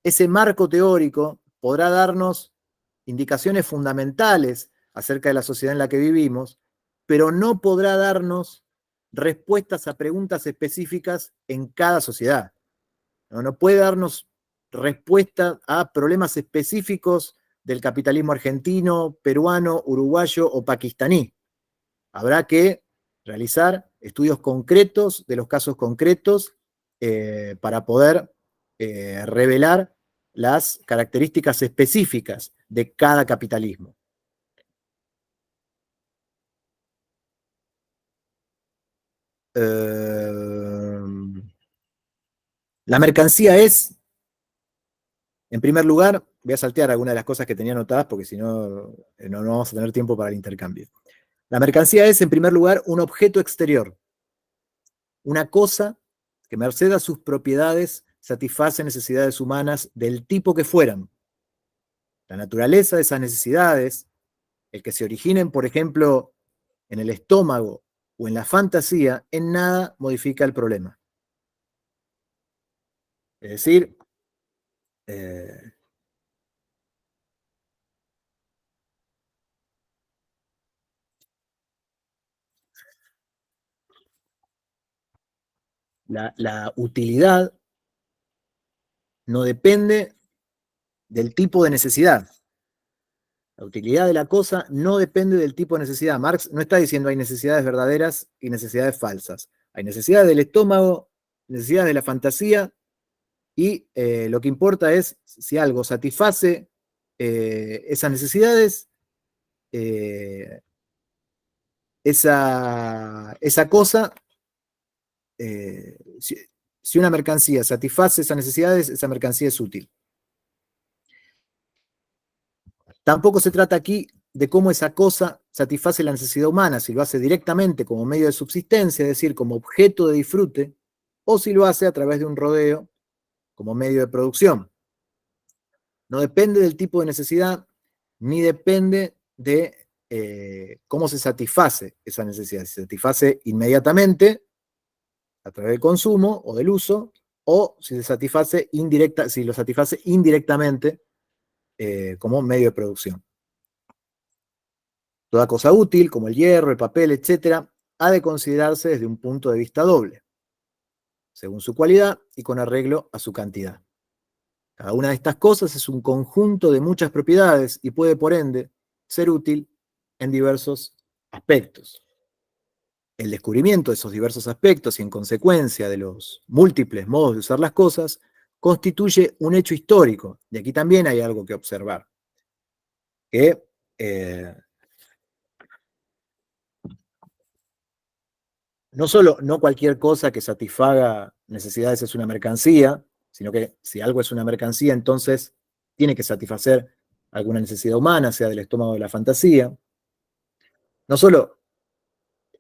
ese marco teórico podrá darnos indicaciones fundamentales acerca de la sociedad en la que vivimos, pero no podrá darnos respuestas a preguntas específicas en cada sociedad. No puede darnos respuesta a problemas específicos del capitalismo argentino, peruano, uruguayo o pakistaní. Habrá que realizar estudios concretos de los casos concretos para poder revelar las características específicas de cada capitalismo. La mercancía es, en primer lugar, voy a saltear algunas de las cosas que tenía anotadas porque si no, no vamos a tener tiempo para el intercambio. La mercancía es, en primer lugar, un objeto exterior, una cosa que, merced a sus propiedades, satisface necesidades humanas del tipo que fueran. La naturaleza de esas necesidades, el que se originen, por ejemplo, en el estómago o en la fantasía, en nada modifica el problema. Es decir, la utilidad no depende del tipo de necesidad. La utilidad de la cosa no depende del tipo de necesidad. Marx no está diciendo hay necesidades verdaderas y necesidades falsas. Hay necesidades del estómago, necesidades de la fantasía, y lo que importa es si algo satisface esas necesidades, esa cosa, si una mercancía satisface esas necesidades, esa mercancía es útil. Tampoco se trata aquí de cómo esa cosa satisface la necesidad humana, si lo hace directamente como medio de subsistencia, es decir, como objeto de disfrute, o si lo hace a través de un rodeo como medio de producción. No depende del tipo de necesidad, ni depende de cómo se satisface esa necesidad. Si se satisface inmediatamente a través del consumo o del uso, o si se satisface si lo satisface indirectamente como medio de producción. Toda cosa útil, como el hierro, el papel, etc., ha de considerarse desde un punto de vista doble, según su cualidad y con arreglo a su cantidad. Cada una de estas cosas es un conjunto de muchas propiedades y puede, por ende, ser útil en diversos aspectos. El descubrimiento de esos diversos aspectos y, en consecuencia, de los múltiples modos de usar las cosas, constituye un hecho histórico. Y aquí también hay algo que observar. Que no solo no cualquier cosa que satisfaga necesidades es una mercancía, sino que si algo es una mercancía, entonces tiene que satisfacer alguna necesidad humana, sea del estómago o de la fantasía. No solo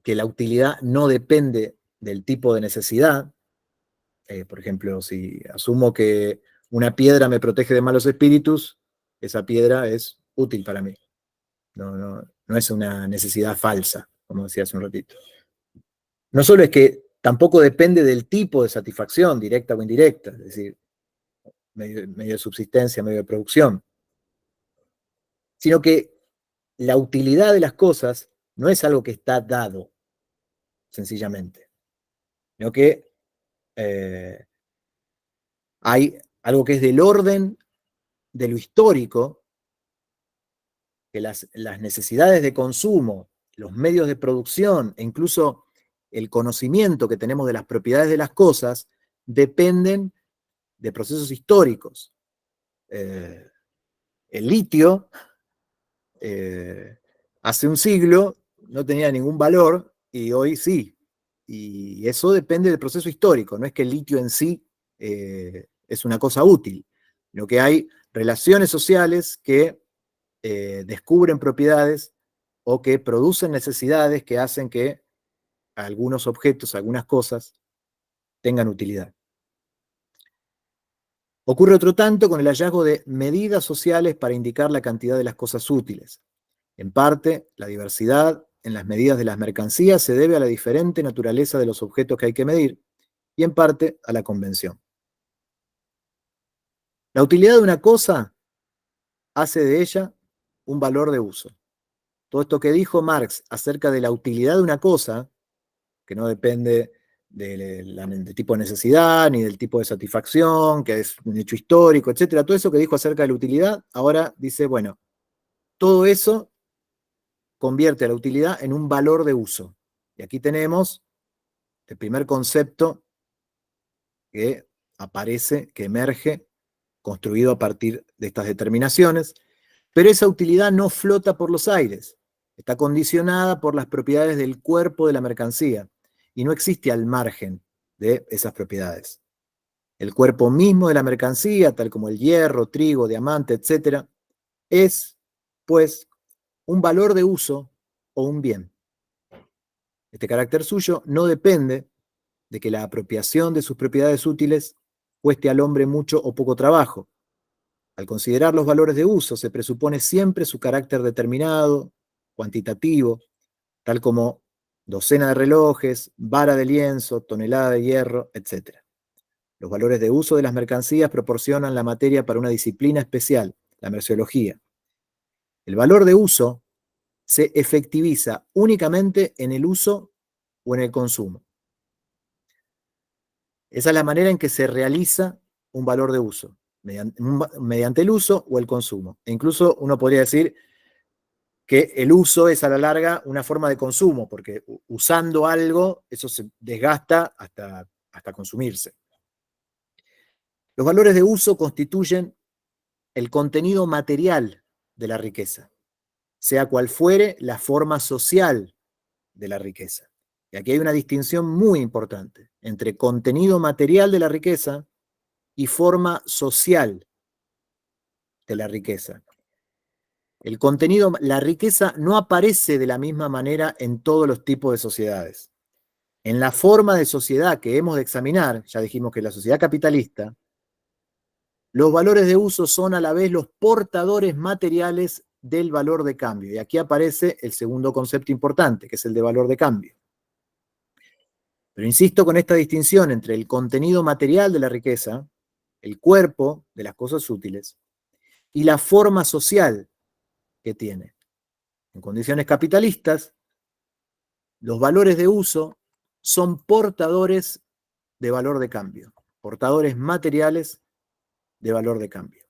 que la utilidad no depende del tipo de necesidad, por ejemplo, si asumo que una piedra me protege de malos espíritus, esa piedra es útil para mí. No es una necesidad falsa, como decía hace un ratito. No solo es que tampoco depende del tipo de satisfacción, directa o indirecta, es decir, medio de subsistencia, medio de producción, sino que la utilidad de las cosas no es algo que está dado, sencillamente, sino que hay algo que es del orden de lo histórico, que las necesidades de consumo, los medios de producción e incluso el conocimiento que tenemos de las propiedades de las cosas dependen de procesos históricos. El litio hace un siglo no tenía ningún valor y hoy sí. Y eso depende del proceso histórico. No es que el litio en sí es una cosa útil, sino que hay relaciones sociales que descubren propiedades o que producen necesidades que hacen que algunos objetos, algunas cosas, tengan utilidad. Ocurre otro tanto con el hallazgo de medidas sociales para indicar la cantidad de las cosas útiles. En parte, la diversidad en las medidas de las mercancías se debe a la diferente naturaleza de los objetos que hay que medir, y en parte a la convención. La utilidad de una cosa hace de ella un valor de uso. Todo esto que dijo Marx acerca de la utilidad de una cosa, que no depende del tipo de necesidad, ni del tipo de satisfacción, que es un hecho histórico, etcétera. Todo eso que dijo acerca de la utilidad, ahora dice, bueno, todo eso convierte a la utilidad en un valor de uso. Y aquí tenemos el primer concepto que aparece, que emerge, construido a partir de estas determinaciones, pero esa utilidad no flota por los aires, está condicionada por las propiedades del cuerpo de la mercancía y no existe al margen de esas propiedades. El cuerpo mismo de la mercancía, tal como el hierro, trigo, diamante, etc., es, pues, un valor de uso o un bien. Este carácter suyo no depende de que la apropiación de sus propiedades útiles cueste al hombre mucho o poco trabajo. Al considerar los valores de uso, se presupone siempre su carácter determinado, cuantitativo, tal como docena de relojes, vara de lienzo, tonelada de hierro, etc. Los valores de uso de las mercancías proporcionan la materia para una disciplina especial, la merceología. El valor de uso se efectiviza únicamente en el uso o en el consumo. Esa es la manera en que se realiza un valor de uso, mediante el uso o el consumo. E incluso uno podría decir que el uso es a la larga una forma de consumo, porque usando algo, eso se desgasta hasta consumirse. Los valores de uso constituyen el contenido material de la riqueza, sea cual fuere la forma social de la riqueza. Y aquí hay una distinción muy importante entre contenido material de la riqueza y forma social de la riqueza. El contenido, la riqueza no aparece de la misma manera en todos los tipos de sociedades. En la forma de sociedad que hemos de examinar, ya dijimos que la sociedad capitalista, los valores de uso son a la vez los portadores materiales del valor de cambio. Y aquí aparece el segundo concepto importante, que es el de valor de cambio. Pero insisto con esta distinción entre el contenido material de la riqueza, el cuerpo de las cosas útiles, y la forma social que tiene. En condiciones capitalistas, los valores de uso son portadores de valor de cambio, portadores materiales de valor de cambio.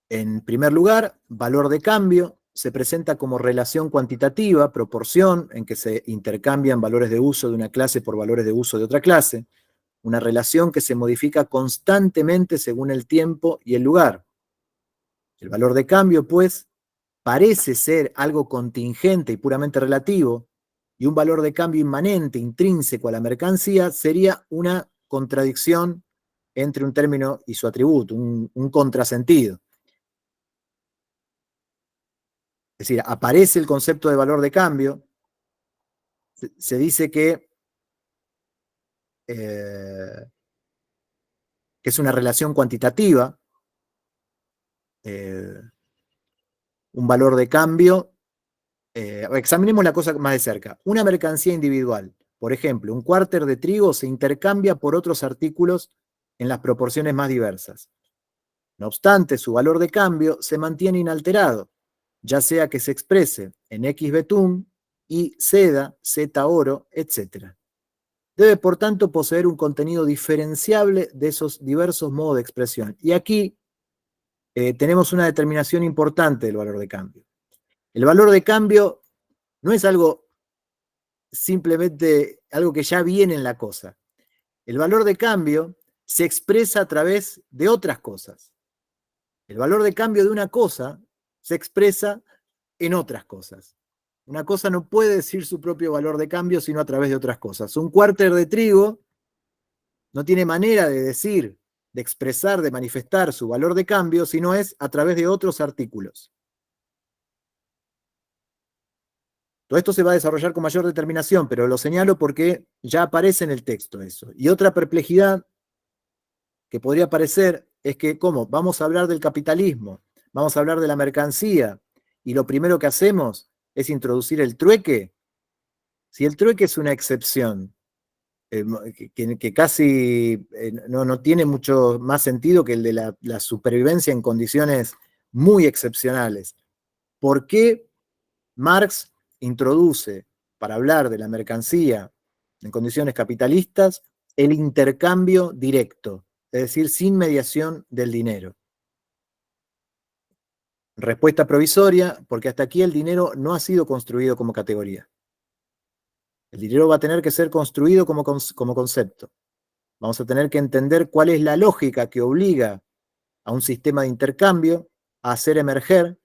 En primer lugar, valor de cambio se presenta como relación cuantitativa, proporción en que se intercambian valores de uso de una clase por valores de uso de otra clase, una relación que se modifica constantemente según el tiempo y el lugar. El valor de cambio, pues, parece ser algo contingente y puramente relativo, y un valor de cambio inmanente, intrínseco a la mercancía, sería una contradicción entre un término y su atributo, un contrasentido. Es decir, aparece el concepto de valor de cambio, se dice que es una relación cuantitativa, un valor de cambio. Examinemos la cosa más de cerca. Una mercancía individual, por ejemplo, un cuárter de trigo se intercambia por otros artículos en las proporciones más diversas. No obstante, su valor de cambio se mantiene inalterado, ya sea que se exprese en X betún, Y seda, Z oro, etc. Debe, por tanto, poseer un contenido diferenciable de esos diversos modos de expresión. Y aquí tenemos una determinación importante del valor de cambio. El valor de cambio no es algo simplemente algo que ya viene en la cosa. El valor de cambio se expresa a través de otras cosas. El valor de cambio de una cosa se expresa en otras cosas. Una cosa no puede decir su propio valor de cambio sino a través de otras cosas. Un cuárter de trigo no tiene manera de decir, de expresar, de manifestar su valor de cambio, sino es a través de otros artículos. Todo esto se va a desarrollar con mayor determinación, pero lo señalo porque ya aparece en el texto eso. Y otra perplejidad que podría aparecer es que, ¿cómo? Vamos a hablar del capitalismo, vamos a hablar de la mercancía, y lo primero que hacemos es introducir el trueque. Si el trueque es una excepción, que casi no tiene mucho más sentido que el de la supervivencia en condiciones muy excepcionales. por qué Marx introduce, para hablar de la mercancía en condiciones capitalistas, el intercambio directo, es decir, sin mediación del dinero. Respuesta provisoria, porque hasta aquí el dinero no ha sido construido como categoría. El dinero va a tener que ser construido como concepto. Vamos a tener que entender cuál es la lógica que obliga a un sistema de intercambio a hacer emerger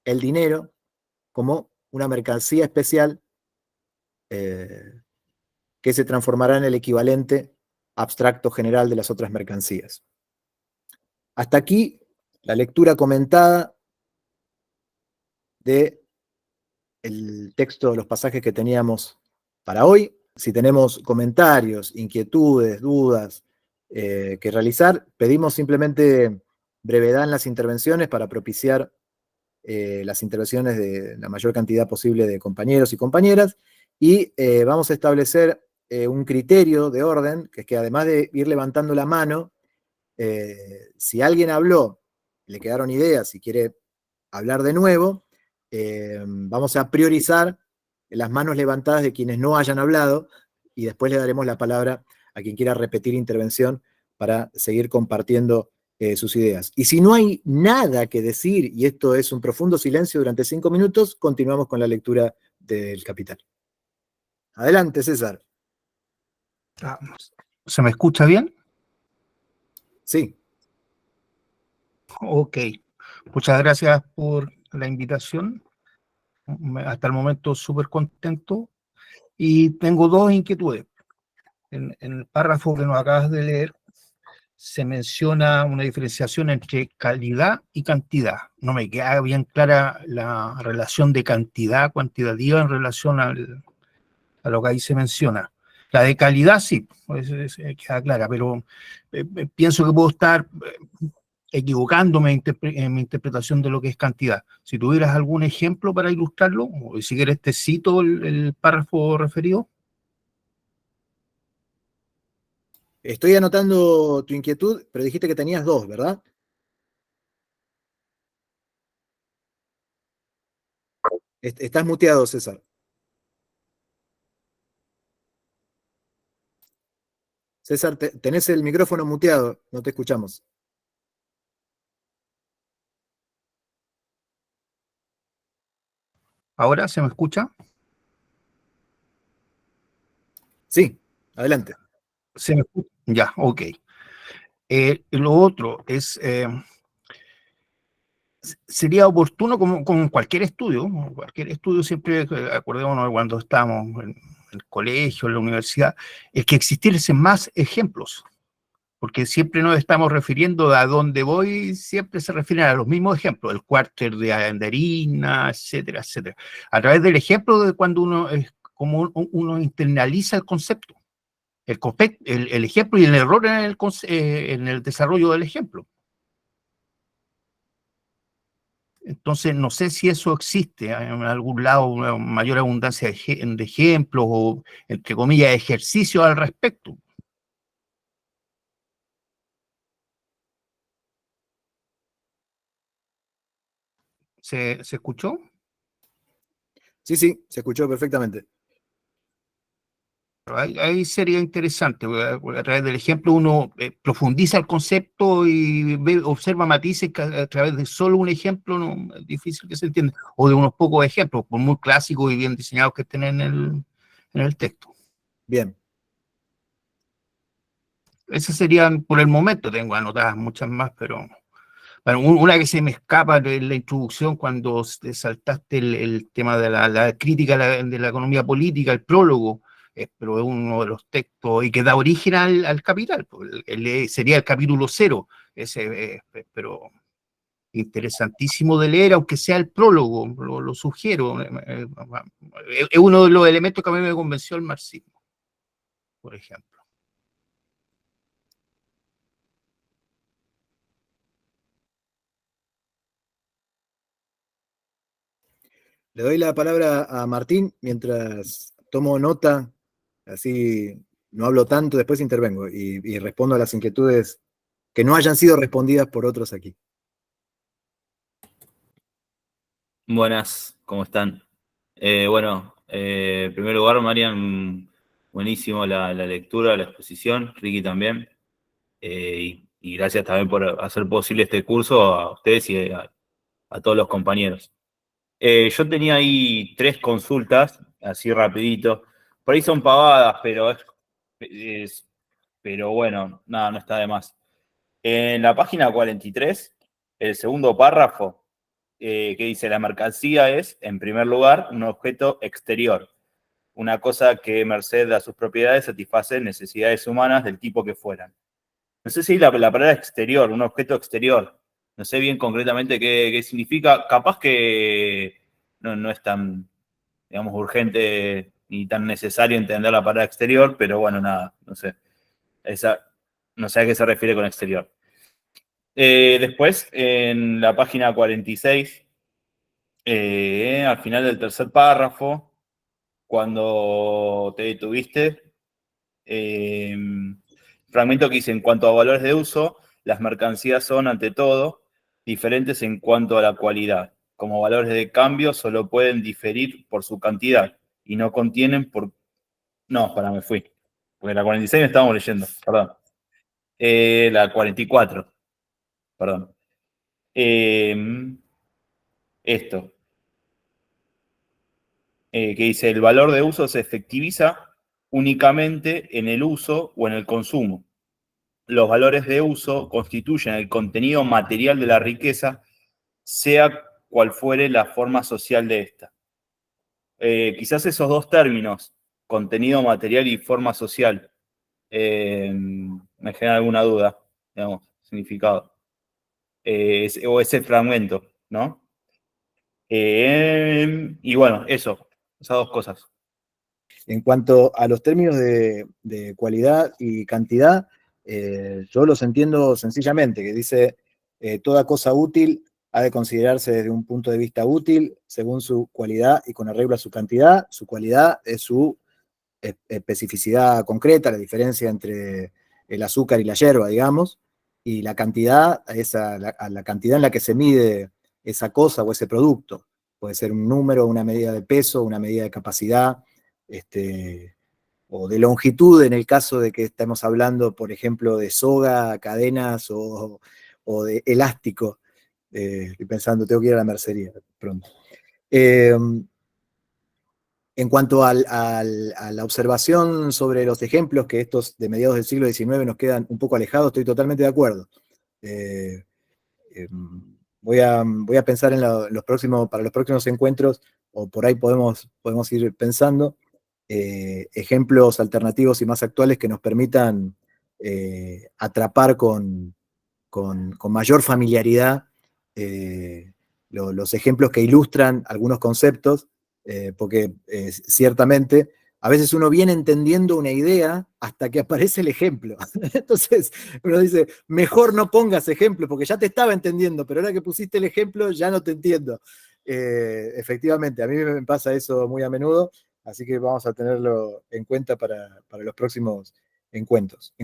el dinero como una mercancía especial que se transformará en el equivalente abstracto general de las otras mercancías. Hasta aquí la lectura comentada del texto de los pasajes que teníamos para hoy. Si tenemos comentarios, inquietudes, dudas que realizar, pedimos simplemente brevedad en las intervenciones para propiciar las intervenciones de la mayor cantidad posible de compañeros y compañeras, y vamos a establecer un criterio de orden, que es que además de ir levantando la mano, si alguien habló, le quedaron ideas y quiere hablar de nuevo, vamos a priorizar las manos levantadas de quienes no hayan hablado, y después le daremos la palabra a quien quiera repetir intervención para seguir compartiendo sus ideas. Y si no hay nada que decir, y esto es un profundo silencio durante 5 minutos, continuamos con la lectura del Capital. Adelante, César. ¿Se me escucha bien? Sí. Ok. Muchas gracias por la invitación. Hasta el momento súper contento. Y tengo dos inquietudes. En el párrafo que nos acabas de leer, se menciona una diferenciación entre calidad y cantidad. No me queda bien clara la relación de cantidad cuantitativa en relación a lo que ahí se menciona. La de calidad sí, queda clara, pero pienso que puedo estar equivocándome en mi interpretación de lo que es cantidad. Si tuvieras algún ejemplo para ilustrarlo, o si quieres te cito el párrafo referido. Estoy anotando tu inquietud, pero dijiste que tenías dos, ¿verdad? Estás muteado, César. César, tenés el micrófono muteado, no te escuchamos. ¿Ahora se me escucha? Sí, adelante. ¿Se me escucha? Ya, ok. Lo otro es, sería oportuno, como con cualquier estudio siempre, acordémonos de cuando estábamos en el colegio, en la universidad, es que existiesen más ejemplos, porque siempre nos estamos refiriendo a dónde voy, siempre se refieren a los mismos ejemplos, el cuárter de Anderina, etcétera, etcétera. A través del ejemplo de cuando uno es como uno internaliza el concepto, el ejemplo y el error en el desarrollo del ejemplo. Entonces, no sé si eso existe en algún lado, una mayor abundancia de ejemplos o, entre comillas, ejercicios al respecto. ¿Se escuchó? Sí, sí, se escuchó perfectamente. Ahí sería interesante, porque a través del ejemplo uno profundiza el concepto y observa matices que a través de solo un ejemplo no, es difícil que se entienda, o de unos pocos ejemplos, por muy clásicos y bien diseñados que estén en el texto. Bien. Esas serían por el momento, tengo anotadas muchas más, pero bueno, una que se me escapa de la introducción cuando saltaste el tema de la crítica de la economía política, el prólogo, pero es uno de los textos y que da origen al Capital, sería el capítulo 0, ese, pero interesantísimo de leer, aunque sea el prólogo, lo sugiero. Es uno de los elementos que a mí me convenció el marxismo, por ejemplo. Le doy la palabra a Martín mientras tomo nota, así no hablo tanto, después intervengo y respondo a las inquietudes que no hayan sido respondidas por otros aquí. Buenas, ¿cómo están? Bueno, en primer lugar, Marian, buenísimo la lectura, la exposición, Ricky también, y gracias también por hacer posible este curso a ustedes y a todos los compañeros. Yo tenía ahí 3 consultas, así rapidito, por ahí son pavadas, pero bueno, nada, no está de más. En la página 43, el segundo párrafo, que dice, la mercancía es, en primer lugar, un objeto exterior, una cosa que merced a sus propiedades satisface necesidades humanas del tipo que fueran. No sé si la palabra exterior, un objeto exterior, no sé bien concretamente qué significa, capaz que no es tan, digamos, urgente ni tan necesario entender la palabra exterior, pero bueno, nada, no sé. No sé a qué se refiere con exterior. Después, en la página 46, al final del tercer párrafo, cuando te detuviste, fragmento que dice, en cuanto a valores de uso, las mercancías son, ante todo, diferentes en cuanto a la cualidad. Como valores de cambio, solo pueden diferir por su cantidad y no contienen por... No, me fui. Porque la 46 me estábamos leyendo, perdón. La 44, perdón. Esto, que dice, el valor de uso se efectiviza únicamente en el uso o en el consumo. Los valores de uso constituyen el contenido material de la riqueza, sea cual fuere la forma social de esta. Quizás esos 2 términos, contenido material y forma social, me generan alguna duda, digamos, significado. O ese fragmento, ¿no? Y bueno, esas 2 cosas. En cuanto a los términos de cualidad y cantidad, yo los entiendo sencillamente, que dice, toda cosa útil ha de considerarse desde un punto de vista útil, según su cualidad y con arreglo a su cantidad. Su cualidad es su especificidad concreta, la diferencia entre el azúcar y la yerba, digamos, y la cantidad es a la cantidad en la que se mide esa cosa o ese producto. Puede ser un número, una medida de peso, una medida de capacidad, o de longitud en el caso de que estemos hablando, por ejemplo, de soga, cadenas o de elástico. Estoy pensando, tengo que ir a la mercería pronto. En cuanto a la observación sobre los ejemplos, que estos de mediados del siglo XIX nos quedan un poco alejados, estoy totalmente de acuerdo. Eh, eh, voy a pensar en para los próximos encuentros, o por ahí podemos ir pensando, ejemplos alternativos y más actuales que nos permitan atrapar con mayor familiaridad los ejemplos que ilustran algunos conceptos, porque ciertamente a veces uno viene entendiendo una idea hasta que aparece el ejemplo. Entonces uno dice, mejor no pongas ejemplo, porque ya te estaba entendiendo, pero ahora que pusiste el ejemplo ya no te entiendo. Efectivamente, a mí me pasa eso muy a menudo, así que vamos a tenerlo en cuenta para los próximos encuentros.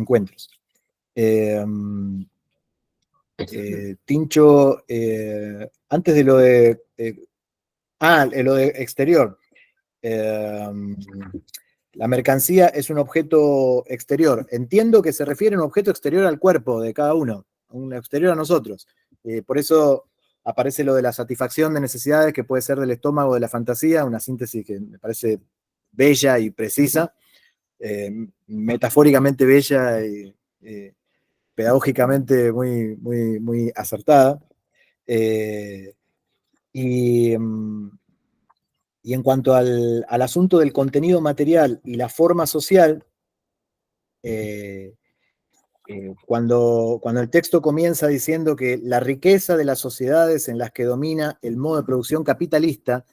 Tincho, antes de lo de... lo de exterior. La mercancía es un objeto exterior. Entiendo que se refiere a un objeto exterior al cuerpo de cada uno, un exterior a nosotros. Por eso aparece lo de la satisfacción de necesidades, que puede ser del estómago, de la fantasía, una síntesis que me parece bella y precisa, metafóricamente bella y pedagógicamente muy acertada. Y, y en cuanto al asunto del contenido material y la forma social, cuando el texto comienza diciendo que la riqueza de las sociedades en las que domina el modo de producción capitalista,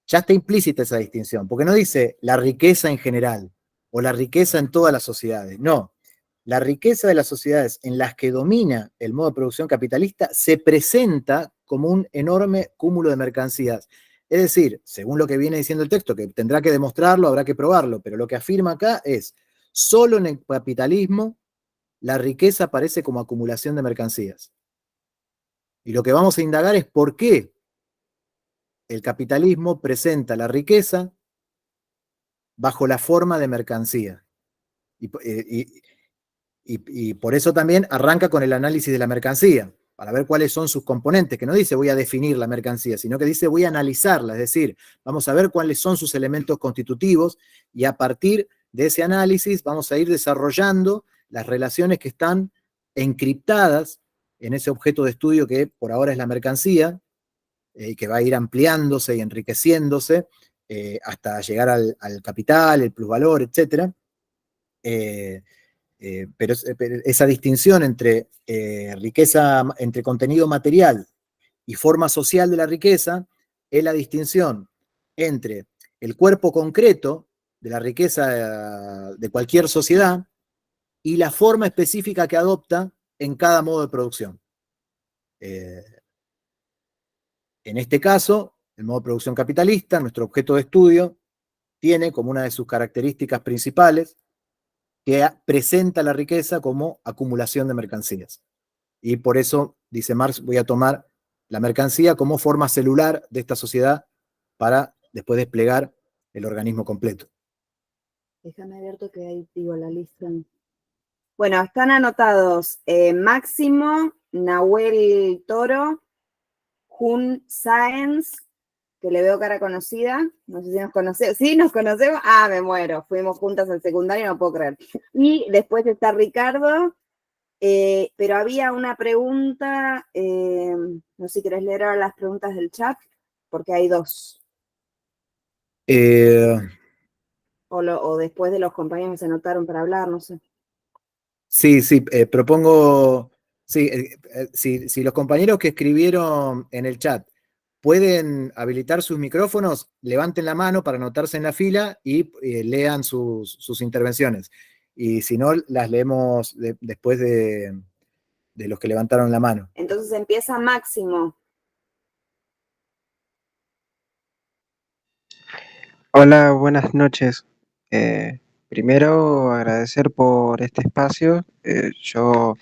ya está implícita esa distinción, porque no dice la riqueza en general o la riqueza en todas las sociedades, no. La riqueza de las sociedades en las que domina el modo de producción capitalista se presenta como un enorme cúmulo de mercancías. Es decir, según lo que viene diciendo el texto, que tendrá que demostrarlo, habrá que probarlo, pero lo que afirma acá es, solo en el capitalismo la riqueza aparece como acumulación de mercancías. Y lo que vamos a indagar es por qué el capitalismo presenta la riqueza bajo la forma de mercancía. Y por eso también arranca con el análisis de la mercancía, para ver cuáles son sus componentes, que no dice voy a definir la mercancía, sino que dice voy a analizarla, es decir, vamos a ver cuáles son sus elementos constitutivos y a partir de ese análisis vamos a ir desarrollando las relaciones que están encriptadas en ese objeto de estudio que por ahora es la mercancía, que va a ir ampliándose y enriqueciéndose hasta llegar al capital, el plusvalor, etc. Pero esa distinción entre riqueza, entre contenido material y forma social de la riqueza, es la distinción entre el cuerpo concreto de la riqueza de cualquier sociedad y la forma específica que adopta en cada modo de producción. En este caso, el modo de producción capitalista, nuestro objeto de estudio, tiene como una de sus características principales que presenta la riqueza como acumulación de mercancías. Y por eso, dice Marx, voy a tomar la mercancía como forma celular de esta sociedad para después desplegar el organismo completo. Déjame abierto que ahí digo la lista. Bueno, están anotados Máximo, Nahuel Toro, Jun Sáenz, que le veo cara conocida, no sé si nos conocemos. ¿Sí nos conocemos? Ah, me muero, fuimos juntas al secundario, no puedo creer. Y después está Ricardo, pero había una pregunta, no sé si querés leer ahora las preguntas del chat, porque hay dos. O después de los compañeros que se anotaron para hablar, no sé. Sí, propongo, si los compañeros que escribieron en el chat pueden habilitar sus micrófonos, levanten la mano para anotarse en la fila y lean sus intervenciones. Y si no, las leemos después de los que levantaron la mano. Entonces empieza Máximo. Hola, buenas noches. Primero, agradecer por este espacio. Yo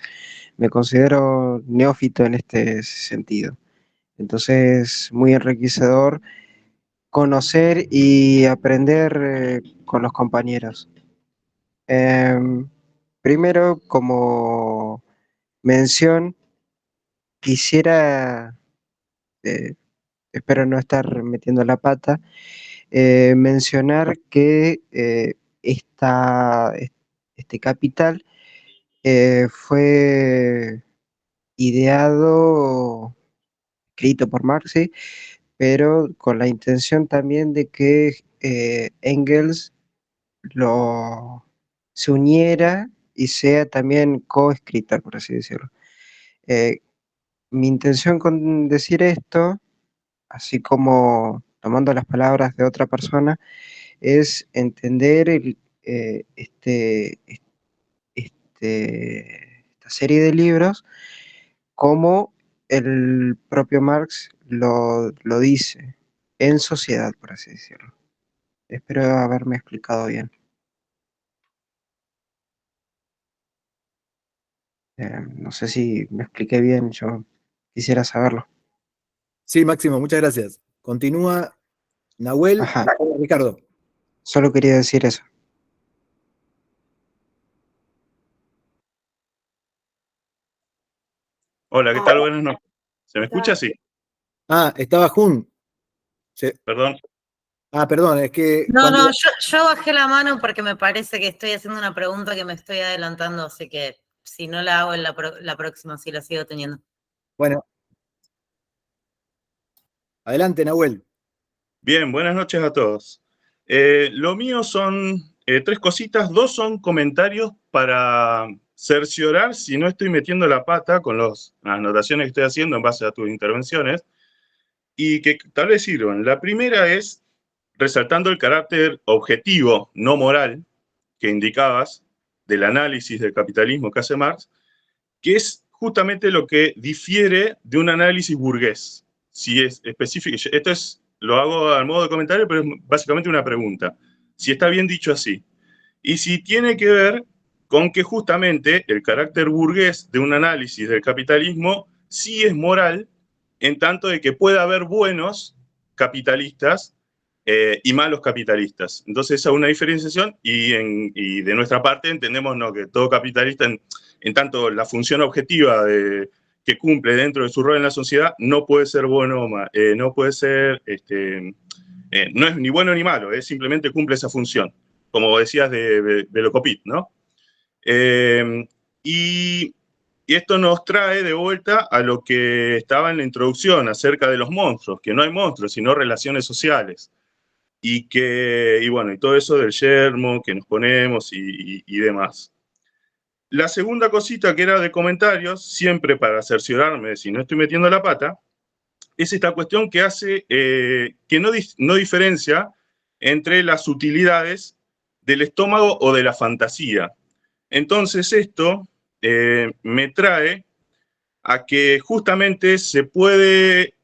me considero neófito en este sentido. Entonces, muy enriquecedor conocer y aprender con los compañeros. Primero, como mención, quisiera, eh, espero no estar metiendo la pata, mencionar que este capital fue ideado, escrito por Marx, sí, pero con la intención también de que Engels se uniera y sea también coescritor, por así decirlo. Mi intención con decir esto, así como tomando las palabras de otra persona, es entender esta serie de libros como el propio Marx lo dice, en sociedad, por así decirlo. Espero haberme explicado bien. No sé si me expliqué bien, yo quisiera saberlo. Sí, Máximo, muchas gracias. Continúa Nahuel. Ajá. Ricardo. Solo quería decir eso. Hola, ¿qué tal? Buenas noches. ¿Se me escucha? Sí. Estaba Jun. Perdón. Perdón, es que... No, yo bajé la mano porque me parece que estoy haciendo una pregunta que me estoy adelantando, así que si no la hago en la próxima, sí la sigo teniendo. Bueno. Adelante, Nahuel. Bien, buenas noches a todos. Lo mío son tres cositas. Dos son comentarios para cerciorar si no estoy metiendo la pata con las anotaciones que estoy haciendo en base a tus intervenciones y que tal vez sirvan. La primera es resaltando el carácter objetivo, no moral, que indicabas del análisis del capitalismo que hace Marx, que es justamente lo que difiere de un análisis burgués. Si es específico, lo hago al modo de comentario, pero es básicamente una pregunta. Si está bien dicho así. Y si tiene que ver con que justamente el carácter burgués de un análisis del capitalismo sí es moral, en tanto de que puede haber buenos capitalistas y malos capitalistas. Entonces, esa es una diferenciación y de nuestra parte entendemos ¿no? que todo capitalista, en tanto la función objetiva que cumple dentro de su rol en la sociedad, no puede ser bueno, no puede ser, no es ni bueno ni malo, simplemente cumple esa función, como decías de Locopit, ¿no? Y esto nos trae de vuelta a lo que estaba en la introducción acerca de los monstruos, que no hay monstruos, sino relaciones sociales. Y bueno, y todo eso del yermo que nos ponemos y demás. La segunda cosita que era de comentarios, siempre para cerciorarme de si no estoy metiendo la pata, es esta cuestión que hace, que no diferencia entre las utilidades del estómago o de la fantasía. Entonces esto me trae a que justamente se puede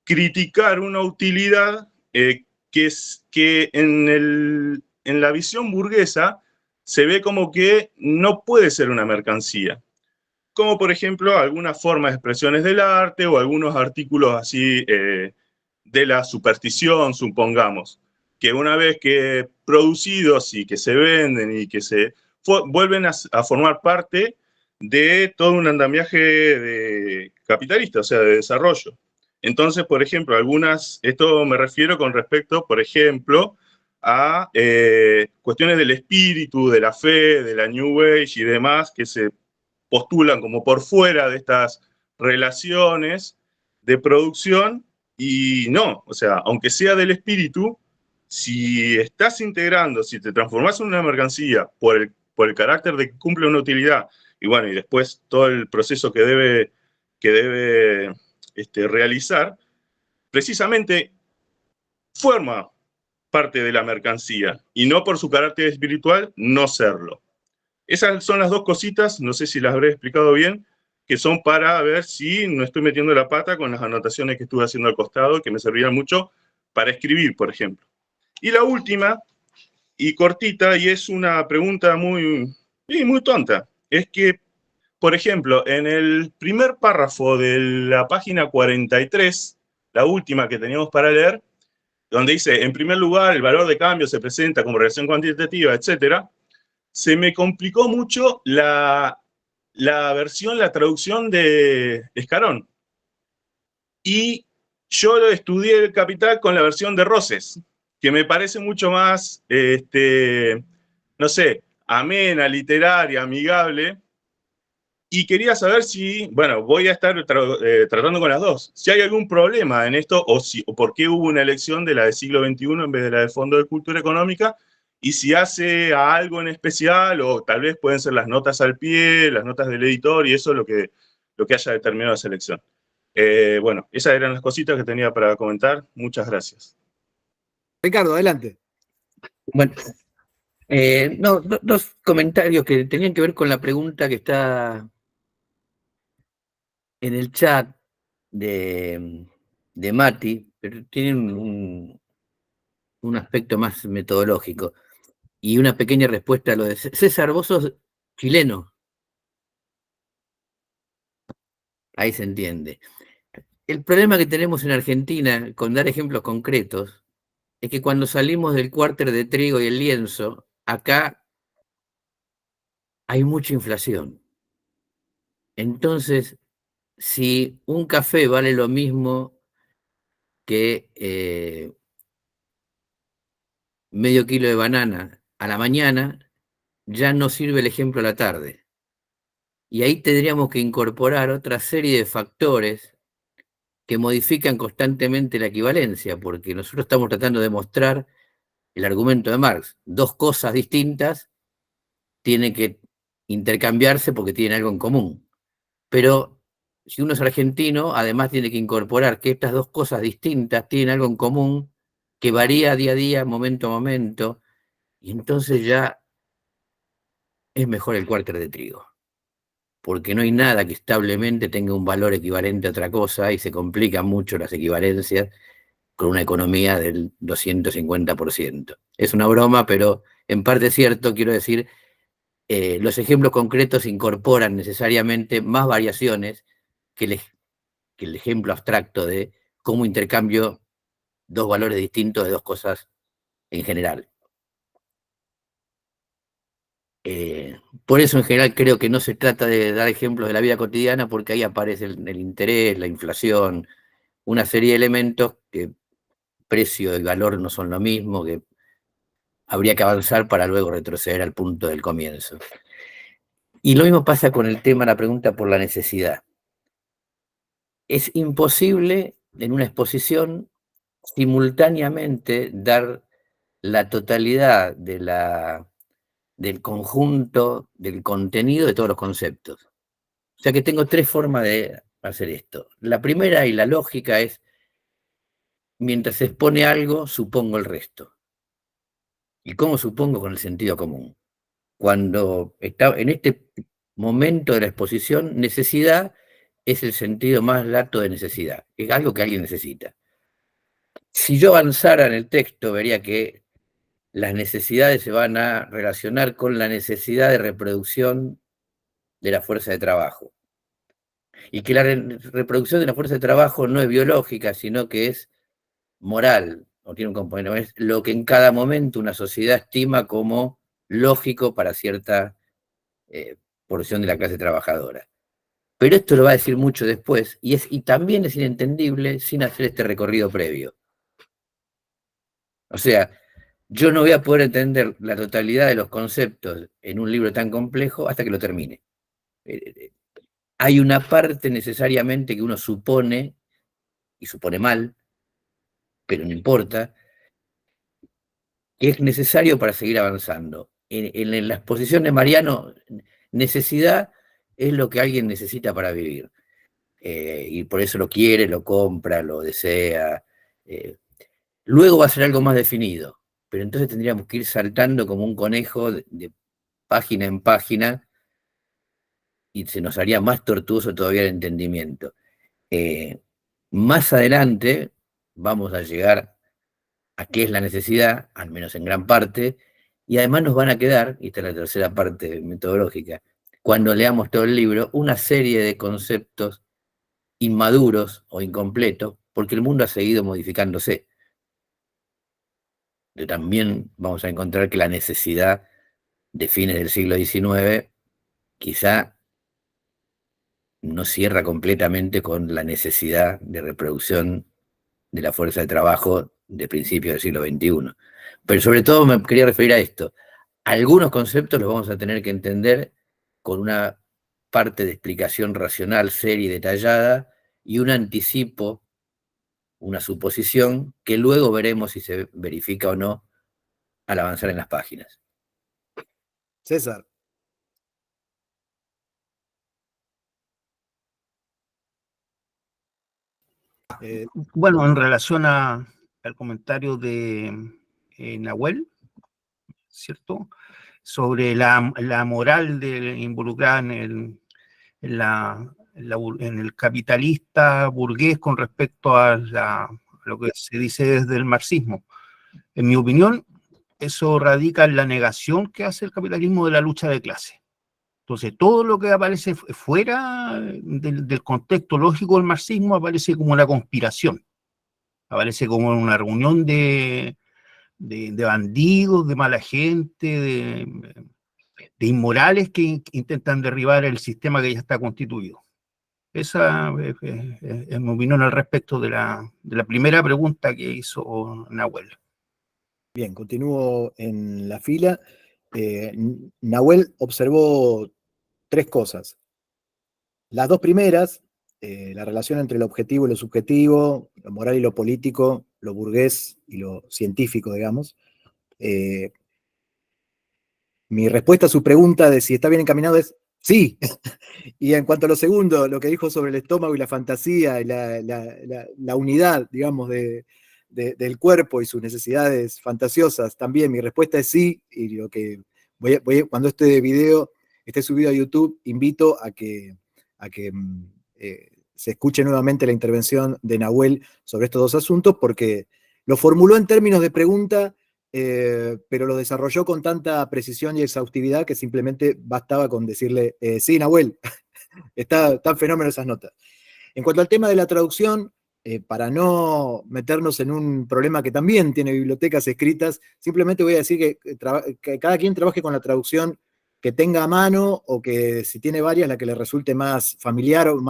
criticar una utilidad que en la visión burguesa se ve como que no puede ser una mercancía. Como por ejemplo algunas formas de expresiones del arte o algunos artículos así de la superstición, supongamos, que una vez que producidos y que se venden y que se vuelven a formar parte de todo un andamiaje capitalista, o sea, de desarrollo. Entonces, por ejemplo, esto me refiero con respecto, por ejemplo, a cuestiones del espíritu, de la fe, de la New Age y demás, que se postulan como por fuera de estas relaciones de producción, y no, o sea, aunque sea del espíritu, si estás integrando, si te transformas en una mercancía por el carácter de que cumple una utilidad, y bueno, y después todo el proceso que debe realizar, precisamente forma parte de la mercancía, y no por su carácter espiritual no serlo. Esas son las dos cositas, no sé si las habré explicado bien, que son para ver si no estoy metiendo la pata con las anotaciones que estuve haciendo al costado, que me servían mucho para escribir, por ejemplo. Y la última, y cortita, y es una pregunta muy tonta, es que, por ejemplo, en el primer párrafo de la página 43, la última que teníamos para leer, donde dice, en primer lugar, el valor de cambio se presenta como relación cuantitativa, etcétera, se me complicó mucho la traducción de Escarón. Y yo estudié el Capital con la versión de Roses, que me parece mucho más, no sé, amena, literaria, amigable. Y quería saber si, bueno, voy a estar tratando con las dos, si hay algún problema en esto o por qué hubo una elección de la del siglo XXI en vez de la del Fondo de Cultura Económica, y si hace algo en especial, o tal vez pueden ser las notas al pie, las notas del editor, y eso es lo que haya determinado esa elección. Bueno, esas eran las cositas que tenía para comentar. Muchas gracias. Ricardo, adelante. Bueno, dos comentarios que tenían que ver con la pregunta que está en el chat de Mati, pero tienen un aspecto más metodológico. Y una pequeña respuesta a lo de César, vos sos chileno. Ahí se entiende. El problema que tenemos en Argentina, con dar ejemplos concretos, es que cuando salimos del cuárter de trigo y el lienzo, acá hay mucha inflación. Entonces, si un café vale lo mismo que medio kilo de banana a la mañana, ya no sirve el ejemplo a la tarde. Y ahí tendríamos que incorporar otra serie de factores que modifican constantemente la equivalencia, porque nosotros estamos tratando de mostrar el argumento de Marx. Dos cosas distintas tienen que intercambiarse porque tienen algo en común. Pero si uno es argentino, además tiene que incorporar que estas dos cosas distintas tienen algo en común que varía día a día, momento a momento, y entonces ya es mejor el cuárter de trigo, porque no hay nada que establemente tenga un valor equivalente a otra cosa y se complican mucho las equivalencias con una economía del 250%. Es una broma, pero en parte es cierto, quiero decir, los ejemplos concretos incorporan necesariamente más variaciones que que el ejemplo abstracto de cómo intercambio dos valores distintos de dos cosas en general. Por eso en general creo que no se trata de dar ejemplos de la vida cotidiana, porque ahí aparece el interés, la inflación, una serie de elementos que precio y valor no son lo mismo, que habría que avanzar para luego retroceder al punto del comienzo. Y lo mismo pasa con el tema, la pregunta por la necesidad. Es imposible en una exposición simultáneamente dar la totalidad del conjunto, del contenido de todos los conceptos. O sea que tengo tres formas de hacer esto. La primera y la lógica es, mientras se expone algo, supongo el resto. ¿Y cómo supongo? Con el sentido común. Cuando está en este momento de la exposición, necesidad es el sentido más lato de necesidad. Es algo que alguien necesita. Si yo avanzara en el texto, vería que las necesidades se van a relacionar con la necesidad de reproducción de la fuerza de trabajo. Y que la reproducción de la fuerza de trabajo no es biológica, sino que es moral, o tiene un componente, es lo que en cada momento una sociedad estima como lógico para cierta porción de la clase trabajadora. Pero esto lo va a decir mucho después, y también es inentendible sin hacer este recorrido previo. O sea, yo no voy a poder entender la totalidad de los conceptos en un libro tan complejo hasta que lo termine. Hay una parte necesariamente que uno supone, y supone mal, pero no importa, que es necesario para seguir avanzando. En la exposición de Mariano, necesidad es lo que alguien necesita para vivir. Y por eso lo quiere, lo compra, lo desea. Luego va a ser algo más definido, pero entonces tendríamos que ir saltando como un conejo de página en página y se nos haría más tortuoso todavía el entendimiento. Más adelante vamos a llegar a qué es la necesidad, al menos en gran parte, y además nos van a quedar, y esta es la tercera parte metodológica, cuando leamos todo el libro, una serie de conceptos inmaduros o incompletos, porque el mundo ha seguido modificándose. Pero también vamos a encontrar que la necesidad de fines del siglo XIX quizá no cierra completamente con la necesidad de reproducción de la fuerza de trabajo de principios del siglo XXI. Pero sobre todo me quería referir a esto. Algunos conceptos los vamos a tener que entender con una parte de explicación racional, seria y detallada, y un anticipo, una suposición, que luego veremos si se verifica o no al avanzar en las páginas. César. Bueno, en relación al comentario de Nahuel, ¿cierto? Sobre la moral involucrada en el capitalista burgués con respecto a lo que se dice desde el marxismo. En mi opinión, eso radica en la negación que hace el capitalismo de la lucha de clase. Entonces, todo lo que aparece fuera del contexto lógico del marxismo aparece como una conspiración, aparece como una reunión de bandidos, de mala gente, de inmorales que intentan derribar el sistema que ya está constituido. Esa es mi opinión al respecto de la primera pregunta que hizo Nahuel. Bien, continúo en la fila. Nahuel observó tres cosas. Las dos primeras, la relación entre lo objetivo y lo subjetivo, lo moral y lo político, lo burgués y lo científico, digamos. Mi respuesta a su pregunta de si está bien encaminado es sí. Y en cuanto a lo segundo, lo que dijo sobre el estómago y la fantasía y la unidad, digamos, del cuerpo y sus necesidades fantasiosas, también mi respuesta es sí. Y lo que cuando este video esté subido a YouTube, invito a que se escuche nuevamente la intervención de Nahuel sobre estos dos asuntos, porque lo formuló en términos de pregunta, pero lo desarrolló con tanta precisión y exhaustividad que simplemente bastaba con decirle, sí, Nahuel, están fenómenos esas notas. En cuanto al tema de la traducción, para no meternos en un problema que también tiene bibliotecas escritas, simplemente voy a decir que cada quien trabaje con la traducción que tenga a mano, o que si tiene varias, la que le resulte más familiar o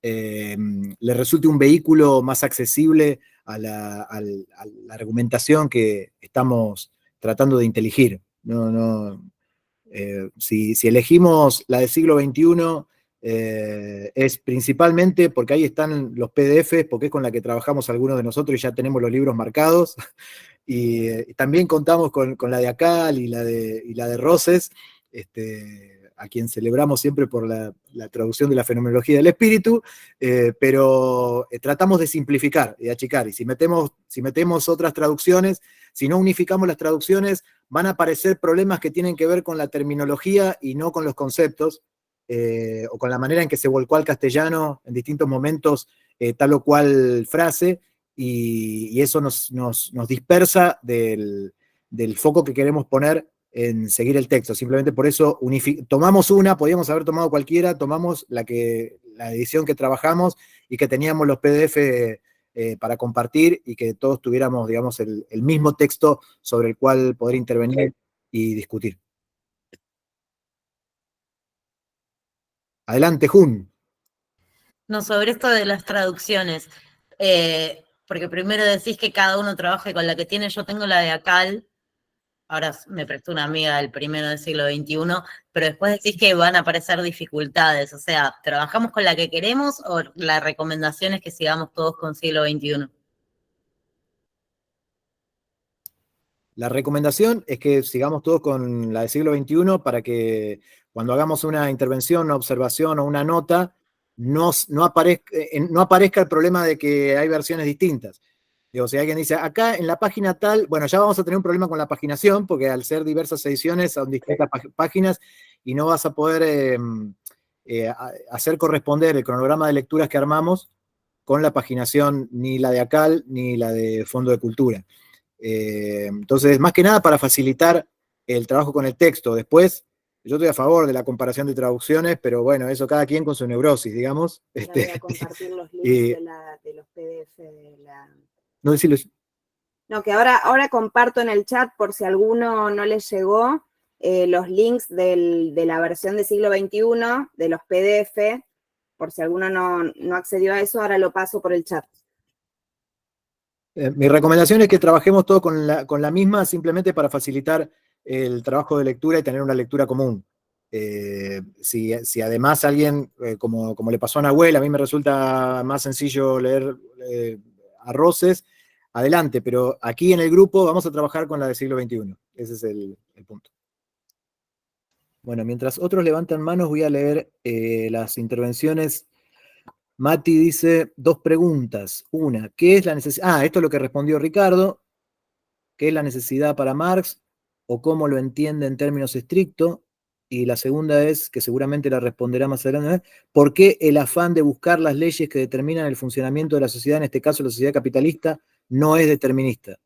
le resulte un vehículo más accesible a la argumentación que estamos tratando de inteligir. Si elegimos la del siglo XXI, es principalmente porque ahí están los PDFs, porque es con la que trabajamos algunos de nosotros y ya tenemos los libros marcados. Y también contamos con la de Acal y la de Roses, a quien celebramos siempre por la traducción de la fenomenología del espíritu, pero tratamos de simplificar y de achicar. Y si metemos otras traducciones, si no unificamos las traducciones, van a aparecer problemas que tienen que ver con la terminología y no con los conceptos, o con la manera en que se volcó al castellano en distintos momentos tal o cual frase, y eso nos dispersa del foco que queremos poner en seguir el texto. Simplemente por eso tomamos una, podíamos haber tomado cualquiera, tomamos la edición que trabajamos y que teníamos los PDF para compartir, y que todos tuviéramos, digamos, el mismo texto sobre el cual poder intervenir y discutir. Adelante, Jun. No, sobre esto de las traducciones, porque primero decís que cada uno trabaje con la que tiene, yo tengo la de Acal, ahora me prestó una amiga del primero del siglo XXI, pero después decís que van a aparecer dificultades, o sea, ¿trabajamos con la que queremos o la recomendación es que sigamos todos con siglo XXI? La recomendación es que sigamos todos con la del siglo XXI, para que cuando hagamos una intervención, una observación o una nota, no aparezca el problema de que hay versiones distintas. Digo, si alguien dice, acá en la página tal, bueno, ya vamos a tener un problema con la paginación, porque al ser diversas ediciones son distintas páginas, y no vas a poder hacer corresponder el cronograma de lecturas que armamos con la paginación, ni la de Acal ni la de Fondo de Cultura. Entonces, más que nada para facilitar el trabajo con el texto. Después, yo estoy a favor de la comparación de traducciones, pero bueno, eso cada quien con su neurosis, digamos. Ahora voy a compartir los links de los PDF de la... No decirlo. No, que ahora comparto en el chat, por si a alguno no les llegó, los links de la versión de siglo XXI, de los PDF, por si alguno no accedió a eso, ahora lo paso por el chat. Mi recomendación es que trabajemos todos con la misma, simplemente para facilitar el trabajo de lectura y tener una lectura común. Si además alguien, como le pasó a Nahuel, a mí me resulta más sencillo leer a Roses, adelante, pero aquí en el grupo vamos a trabajar con la del siglo XXI. Ese es el punto. Bueno, mientras otros levantan manos, voy a leer las intervenciones. Mati dice 2 preguntas. Una, ¿qué es la necesidad? Esto es lo que respondió Ricardo. ¿Qué es la necesidad para Marx? ¿O cómo lo entiende en términos estrictos? Y la segunda es, que seguramente la responderá más adelante, ¿por qué el afán de buscar las leyes que determinan el funcionamiento de la sociedad, en este caso la sociedad capitalista, no es determinista?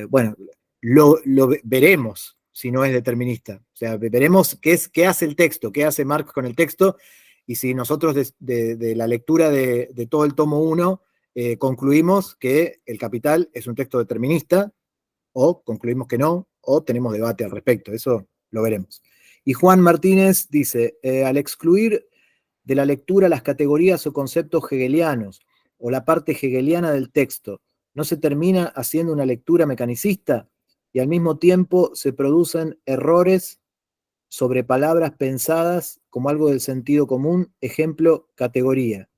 Bueno, lo veremos si no es determinista. O sea, veremos qué hace el texto, qué hace Marx con el texto, y si nosotros de la lectura de todo el tomo 1 concluimos que el Capital es un texto determinista, o concluimos que no, o tenemos debate al respecto. Eso lo veremos. Y Juan Martínez dice, al excluir de la lectura las categorías o conceptos hegelianos, o la parte hegeliana del texto, ¿no se termina haciendo una lectura mecanicista? Y al mismo tiempo se producen errores sobre palabras pensadas como algo del sentido común, ejemplo, categoría.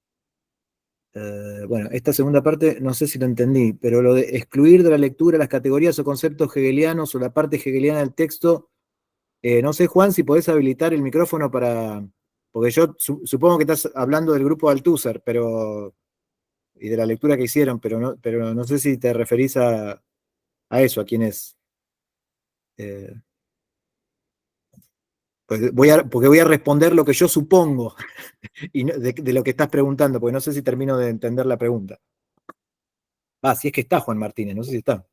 Bueno, esta segunda parte no sé si lo entendí, pero lo de excluir de la lectura las categorías o conceptos hegelianos o la parte hegeliana del texto, no sé, Juan, si podés habilitar el micrófono para... Porque yo supongo que estás hablando del grupo Althusser, y de la lectura que hicieron, pero no sé si te referís a eso, a quienes... pues porque voy a responder lo que yo supongo y de lo que estás preguntando, porque no sé si termino de entender la pregunta. Si es que está Juan Martínez, no sé si está.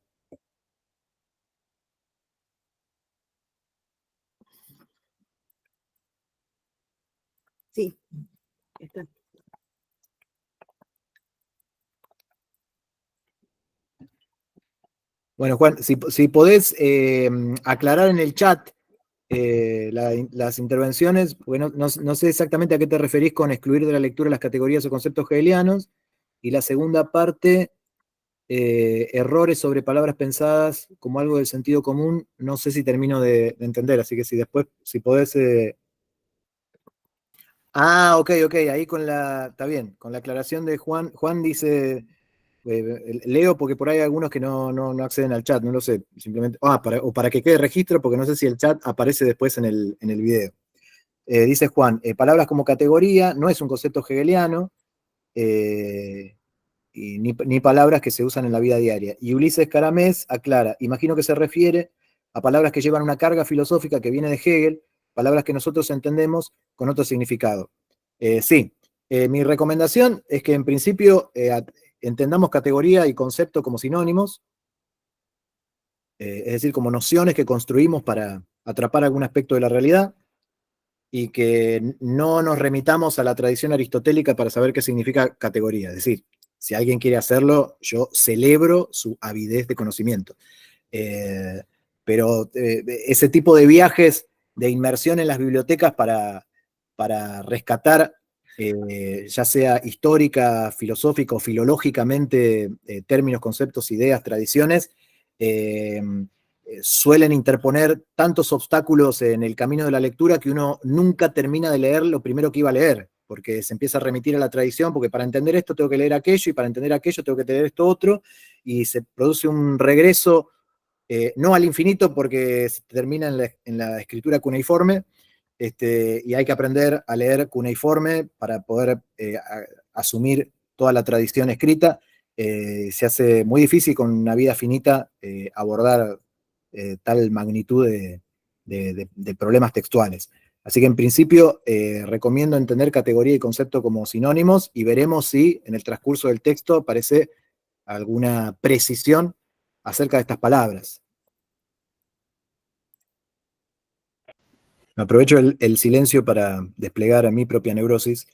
Sí, está. Bueno, Juan, si podés aclarar en el chat las intervenciones, porque no sé exactamente a qué te referís con excluir de la lectura las categorías o conceptos hegelianos, y la segunda parte, errores sobre palabras pensadas como algo del sentido común, no sé si termino de entender, así que si podés... ok, ahí está bien, con la aclaración de Juan. Juan dice, leo porque por ahí hay algunos que no acceden al chat, no lo sé, simplemente, o para que quede registro, porque no sé si el chat aparece después en el video. Dice Juan, palabras como categoría no es un concepto hegeliano, y ni palabras que se usan en la vida diaria. Y Ulises Caramés aclara, imagino que se refiere a palabras que llevan una carga filosófica que viene de Hegel, palabras que nosotros entendemos con otro significado. Sí, mi recomendación es que en principio entendamos categoría y concepto como sinónimos, es decir, como nociones que construimos para atrapar algún aspecto de la realidad, y que no nos remitamos a la tradición aristotélica para saber qué significa categoría. Es decir, si alguien quiere hacerlo, yo celebro su avidez de conocimiento. Pero ese tipo de viajes de inmersión en las bibliotecas para rescatar, ya sea histórica, filosófica o filológicamente, términos, conceptos, ideas, tradiciones, suelen interponer tantos obstáculos en el camino de la lectura que uno nunca termina de leer lo primero que iba a leer, porque se empieza a remitir a la tradición, porque para entender esto tengo que leer aquello, y para entender aquello tengo que leer esto otro, y se produce un regreso, no al infinito, porque se termina en la escritura cuneiforme, y hay que aprender a leer cuneiforme para poder asumir toda la tradición escrita. Se hace muy difícil con una vida finita abordar tal magnitud de problemas textuales. Así que en principio recomiendo entender categoría y concepto como sinónimos, y veremos si en el transcurso del texto aparece alguna precisión acerca de estas palabras. Aprovecho el silencio para desplegar a mi propia neurosis.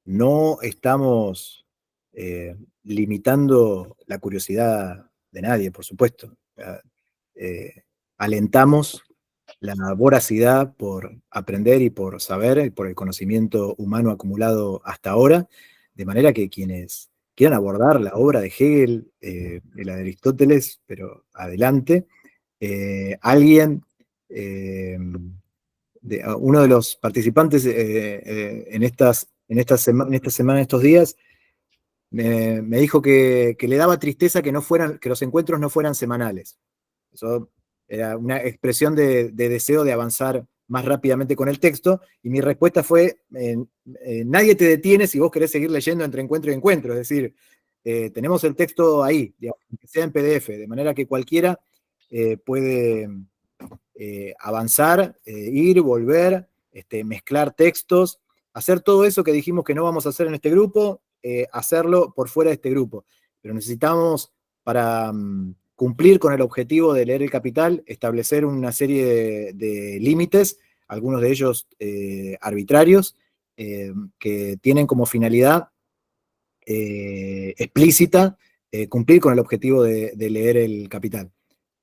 No estamos limitando la curiosidad de nadie, por supuesto. Alentamos la voracidad por aprender y por saber, y por el conocimiento humano acumulado hasta ahora, de manera que quienes quieran abordar la obra de Hegel, de la de Aristóteles, pero adelante. Alguien, uno de los participantes en esta semana, estos días, me dijo que le daba tristeza que los encuentros no fueran semanales. Eso era una expresión de deseo de avanzar más rápidamente con el texto, y mi respuesta fue, nadie te detiene si vos querés seguir leyendo entre encuentro y encuentro, es decir, tenemos el texto ahí, digamos, que sea en PDF, de manera que cualquiera puede avanzar, ir, volver, mezclar textos, hacer todo eso que dijimos que no vamos a hacer en este grupo, hacerlo por fuera de este grupo. Pero necesitamos, para cumplir con el objetivo de leer El Capital, establecer una serie de límites, algunos de ellos arbitrarios, que tienen como finalidad explícita cumplir con el objetivo de leer El Capital.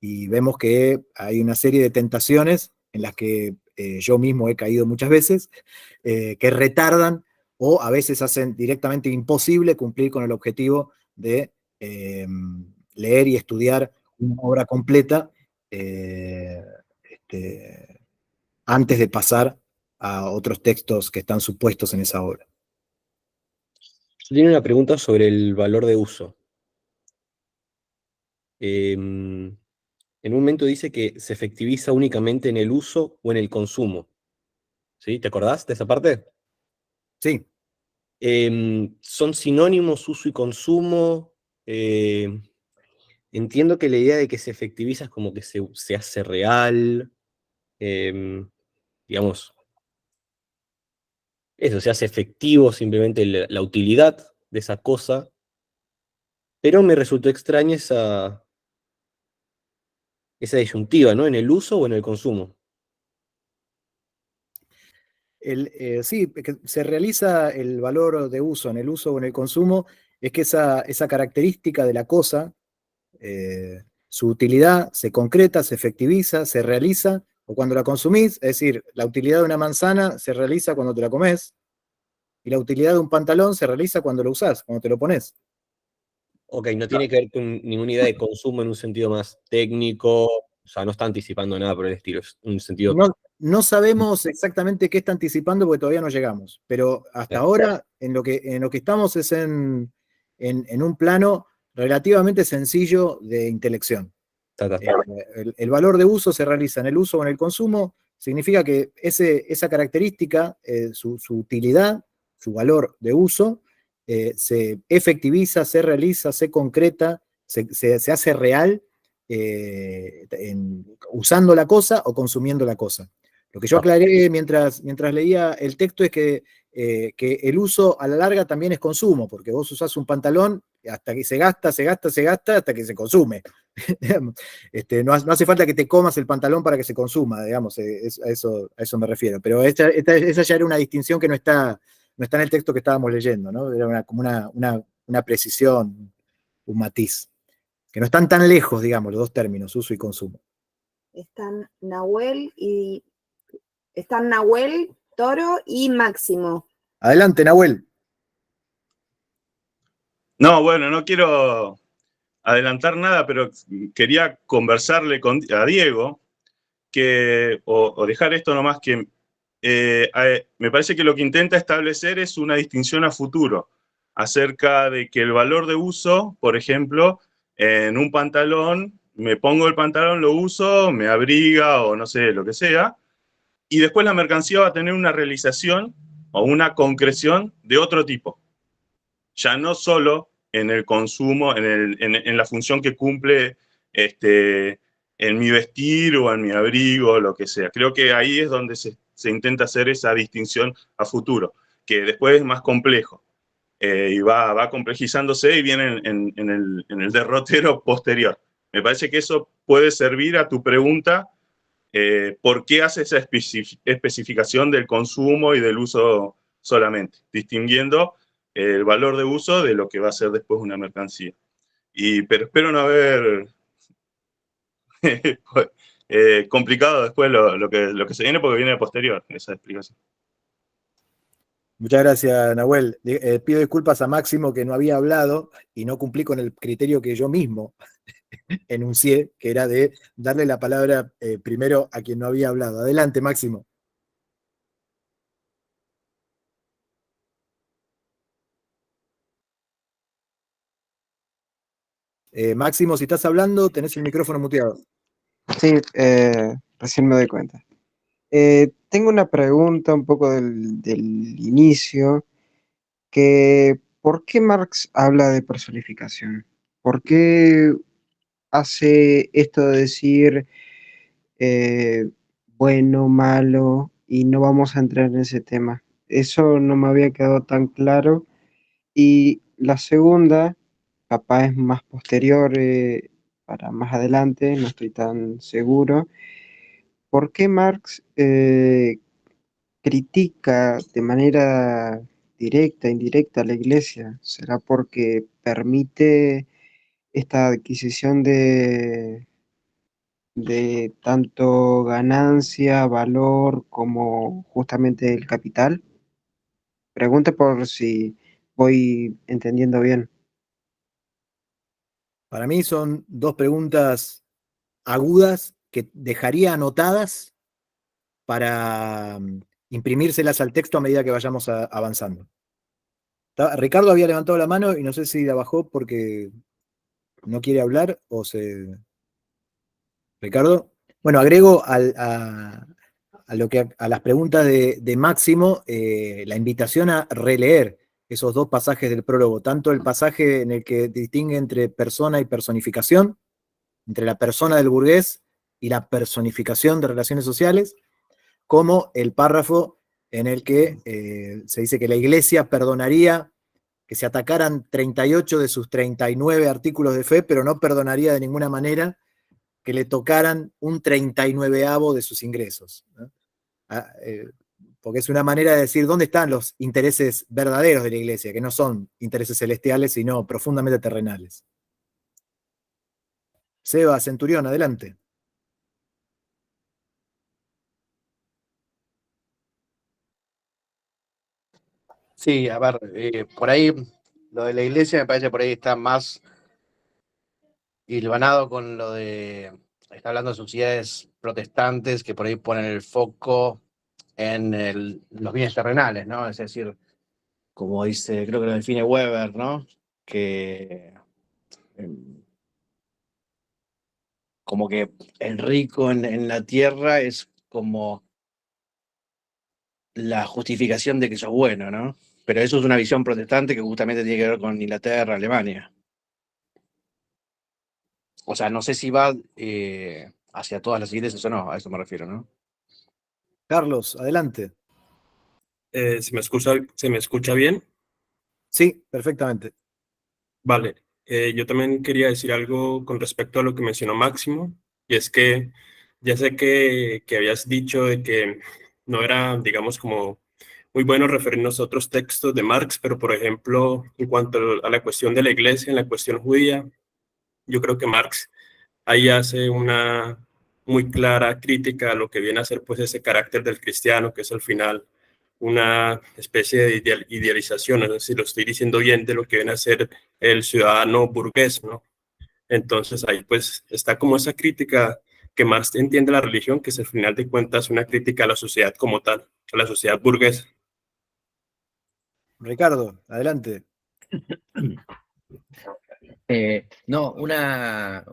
Y vemos que hay una serie de tentaciones en las que yo mismo he caído muchas veces, que retardan o a veces hacen directamente imposible cumplir con el objetivo de leer y estudiar una obra completa antes de pasar a otros textos que están supuestos en esa obra. Yo tenía una pregunta sobre el valor de uso. En un momento dice que se efectiviza únicamente en el uso o en el consumo. ¿Sí? ¿Te acordás de esa parte? Sí. ¿Son sinónimos uso y consumo? Entiendo que la idea de que se efectiviza es como que se hace real, digamos, eso, se hace efectivo simplemente la utilidad de esa cosa, pero me resultó extraña esa disyuntiva, ¿no? ¿En el uso o en el consumo? Sí, que se realiza el valor de uso en el uso o en el consumo, es que esa característica de la cosa, Su utilidad se concreta, se efectiviza, se realiza, o cuando la consumís, es decir, la utilidad de una manzana se realiza cuando te la comes, y la utilidad de un pantalón se realiza cuando lo usás, cuando te lo pones. Ok, no tiene que ver con ninguna idea de consumo en un sentido más técnico, o sea, no está anticipando nada por el estilo, es un sentido... No sabemos exactamente qué está anticipando porque todavía no llegamos, pero hasta ahora en lo que estamos es en un plano relativamente sencillo de intelección. El valor de uso se realiza en el uso o en el consumo, significa que esa característica, su utilidad, su valor de uso, se efectiviza, se realiza, se concreta, se hace real usando la cosa o consumiendo la cosa. Lo que yo aclaré mientras leía el texto es que el uso a la larga también es consumo, porque vos usás un pantalón hasta que se gasta, hasta que se consume. No hace falta que te comas el pantalón para que se consuma, digamos, a eso me refiero. Pero esa ya era una distinción que no está en el texto que estábamos leyendo, ¿no? Era como una precisión, un matiz. Que no están tan lejos, digamos, los dos términos, uso y consumo. Están Nahuel, Toro y Máximo. Adelante, Nahuel. No, bueno, no quiero adelantar nada, pero quería conversarle a Diego o dejar esto nomás que me parece que lo que intenta establecer es una distinción a futuro acerca de que el valor de uso, por ejemplo, en un pantalón, me pongo el pantalón, lo uso, me abriga o no sé, lo que sea, y después la mercancía va a tener una realización o una concreción de otro tipo. Ya no solo en el consumo, en la función que cumple en mi vestir o en mi abrigo, lo que sea. Creo que ahí es donde se intenta hacer esa distinción a futuro, que después es más complejo y va complejizándose y viene en el derrotero posterior. Me parece que eso puede servir a tu pregunta, ¿por qué hace esa especificación del consumo y del uso solamente? Distinguiendo el valor de uso de lo que va a ser después una mercancía. Pero espero no haber complicado después lo que se viene, porque viene posterior esa explicación. Muchas gracias, Nahuel. Pido disculpas a Máximo que no había hablado y no cumplí con el criterio que yo mismo enuncié, que era de darle la palabra primero a quien no había hablado. Adelante, Máximo. Máximo, si estás hablando, tenés el micrófono muteado. Sí, recién me doy cuenta. Tengo una pregunta un poco del inicio, que ¿por qué Marx habla de personificación? ¿Por qué hace esto de decir bueno, malo, y no vamos a entrar en ese tema? Eso no me había quedado tan claro. Y la segunda, capaz es más posterior, para más adelante, no estoy tan seguro. ¿Por qué Marx critica de manera directa, indirecta a la Iglesia? ¿Será porque permite esta adquisición de tanto ganancia, valor, como justamente el capital? Pregunta por si voy entendiendo bien. Para mí son dos preguntas agudas que dejaría anotadas para imprimírselas al texto a medida que vayamos avanzando. Ricardo había levantado la mano y no sé si la bajó porque no quiere hablar o se... Ricardo. Bueno, agrego a las preguntas de Máximo la invitación a releer esos dos pasajes del prólogo, tanto el pasaje en el que distingue entre persona y personificación, entre la persona del burgués y la personificación de relaciones sociales, como el párrafo en el que se dice que la Iglesia perdonaría que se atacaran 38 de sus 39 artículos de fe, pero no perdonaría de ninguna manera que le tocaran un 39avo de sus ingresos, ¿no? Porque es una manera de decir dónde están los intereses verdaderos de la Iglesia, que no son intereses celestiales, sino profundamente terrenales. Seba Centurión, adelante. Sí, a ver, por ahí lo de la iglesia me parece por ahí está más hilvanado con lo de, está hablando de sociedades protestantes que por ahí ponen el foco en los bienes terrenales, ¿no? Es decir, como dice, creo que lo define Weber, ¿no? Que como que el rico en la tierra es como la justificación de que sos bueno, ¿no? Pero eso es una visión protestante que justamente tiene que ver con Inglaterra, Alemania. O sea, no sé si va hacia todas las iglesias o no, a eso me refiero, ¿no? Carlos, adelante. Se me escucha bien? Sí, perfectamente. Vale. Yo también quería decir algo con respecto a lo que mencionó Máximo, y es que ya sé que habías dicho de que no era, digamos, como muy bueno referirnos a otros textos de Marx, pero por ejemplo, en cuanto a la cuestión de la iglesia, en la cuestión judía, yo creo que Marx ahí hace una muy clara crítica a lo que viene a ser pues ese carácter del cristiano, que es al final una especie de idealización, no sé si lo estoy diciendo bien, de lo que viene a ser el ciudadano burgués, ¿no? Entonces ahí pues está como esa crítica que Marx entiende la religión, que es al final de cuentas una crítica a la sociedad como tal, a la sociedad burguesa. Ricardo, adelante. No, una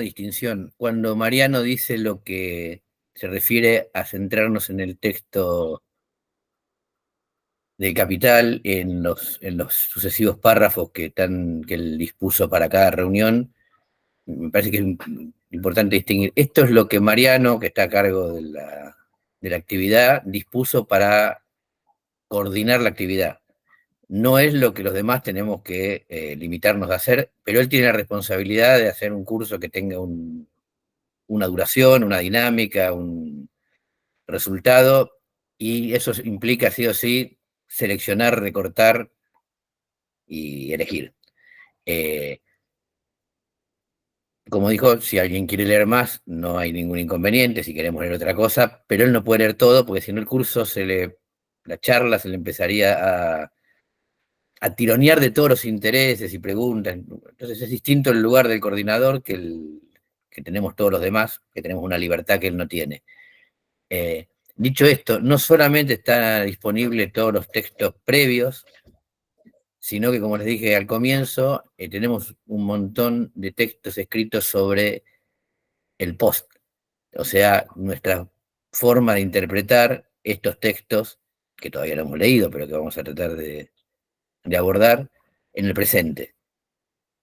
distinción. Cuando Mariano dice lo que se refiere a centrarnos en el texto del Capital, en los sucesivos párrafos que él dispuso para cada reunión, me parece que es importante distinguir. Esto es lo que Mariano, que está a cargo de la actividad, dispuso para coordinar la actividad. No es lo que los demás tenemos que limitarnos a hacer, pero él tiene la responsabilidad de hacer un curso que tenga una duración, una dinámica, un resultado, y eso implica sí o sí seleccionar, recortar y elegir. Eh, Como dijo, si alguien quiere leer más, no hay ningún inconveniente, si queremos leer otra cosa, pero él no puede leer todo, porque si no el curso la charla se le empezaría a tironear de todos los intereses y preguntas. Entonces es distinto el lugar del coordinador que tenemos todos los demás, que tenemos una libertad que él no tiene. Dicho esto, no solamente están disponibles todos los textos previos, sino que, como les dije al comienzo, tenemos un montón de textos escritos sobre el post, o sea, nuestra forma de interpretar estos textos, que todavía no hemos leído, pero que vamos a tratar de abordar en el presente.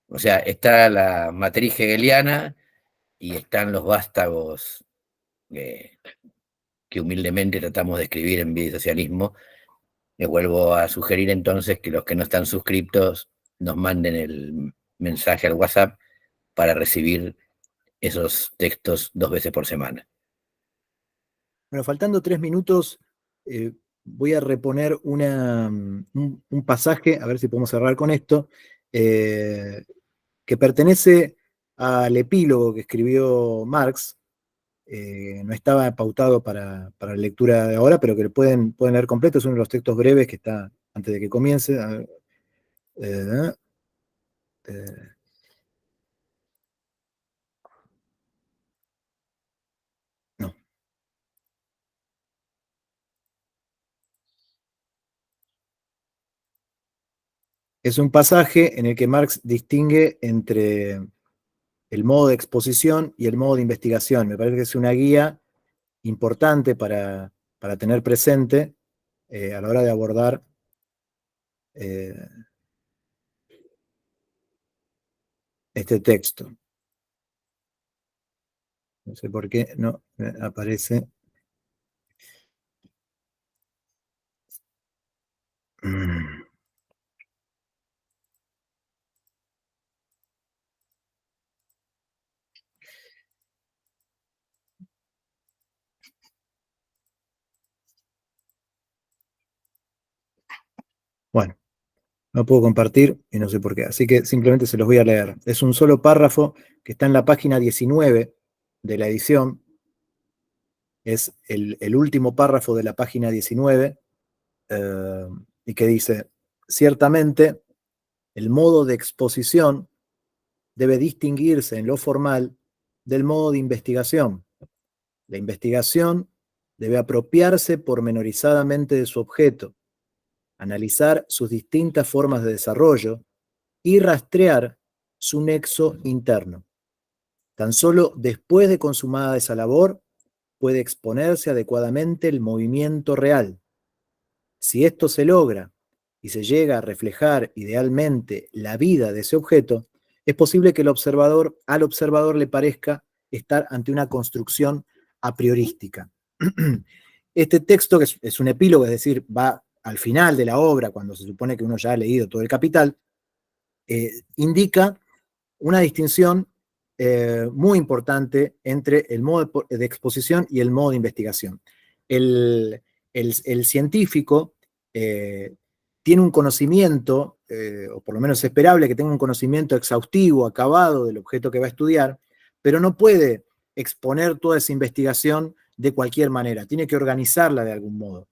O sea, está la matriz hegeliana y están los vástagos que humildemente tratamos de escribir en Vida y Socialismo. Les vuelvo a sugerir entonces que los que no están suscriptos nos manden el mensaje al WhatsApp para recibir esos textos 2 veces por semana. Bueno, faltando 3 minutos, voy a reponer un pasaje, a ver si podemos cerrar con esto, que pertenece al epílogo que escribió Marx. No estaba pautado para la lectura de ahora, pero que lo pueden leer completo. Es uno de los textos breves que está antes de que comience. Eh, eh, no. Es un pasaje en el que Marx distingue entre el modo de exposición y el modo de investigación. Me parece que es una guía importante para tener presente a la hora de abordar este texto. No sé por qué no me aparece. Bueno, No puedo compartir y no sé por qué, así que simplemente se los voy a leer. Es un solo párrafo que está en la página 19 de la edición. Es el último párrafo de la página 19 y que dice: ciertamente, el modo de exposición debe distinguirse en lo formal del modo de investigación. La investigación debe apropiarse pormenorizadamente de su objeto, analizar sus distintas formas de desarrollo y rastrear su nexo interno. Tan solo después de consumada esa labor puede exponerse adecuadamente el movimiento real. Si esto se logra y se llega a reflejar idealmente la vida de ese objeto, es posible que al observador le parezca estar ante una construcción a priorística. Este texto, que es un epílogo, es decir, va al final de la obra, cuando se supone que uno ya ha leído todo el Capital, indica una distinción muy importante entre el modo de exposición y el modo de investigación. El científico tiene un conocimiento, o por lo menos es esperable que tenga un conocimiento exhaustivo, acabado del objeto que va a estudiar, pero no puede exponer toda esa investigación de cualquier manera, tiene que organizarla de algún modo.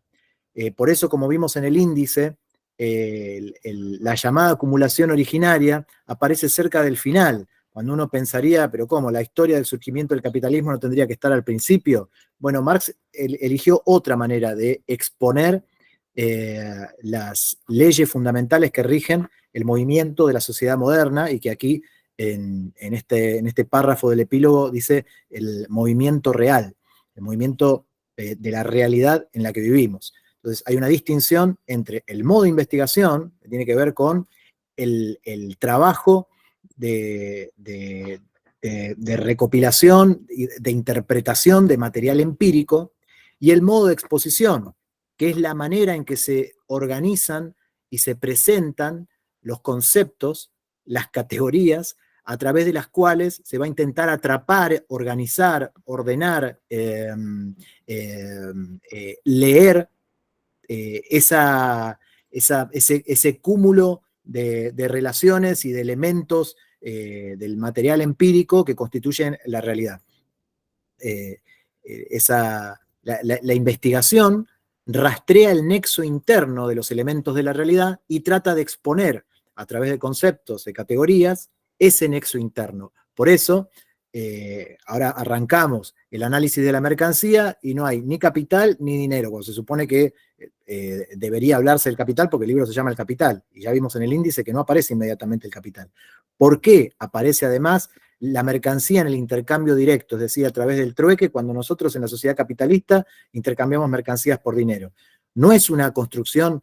Por eso, como vimos en el índice, la llamada acumulación originaria aparece cerca del final, cuando uno pensaría, pero ¿cómo? ¿La historia del surgimiento del capitalismo no tendría que estar al principio? Bueno, Marx eligió otra manera de exponer las leyes fundamentales que rigen el movimiento de la sociedad moderna, y que aquí, en este párrafo del epílogo, dice el movimiento real, el movimiento de la realidad en la que vivimos. Entonces, hay una distinción entre el modo de investigación, que tiene que ver con el trabajo de recopilación, de interpretación de material empírico, y el modo de exposición, que es la manera en que se organizan y se presentan los conceptos, las categorías, a través de las cuales se va a intentar atrapar, organizar, ordenar, leer ese cúmulo de relaciones y de elementos del material empírico que constituyen la realidad. La investigación rastrea el nexo interno de los elementos de la realidad y trata de exponer a través de conceptos, de categorías, ese nexo interno. Por eso, ahora arrancamos el análisis de la mercancía y no hay ni capital ni dinero, cuando se supone que debería hablarse del capital porque el libro se llama El Capital, y ya vimos en el índice que no aparece inmediatamente el capital. ¿Por qué aparece además la mercancía en el intercambio directo, es decir, a través del trueque, cuando nosotros en la sociedad capitalista intercambiamos mercancías por dinero? No es una construcción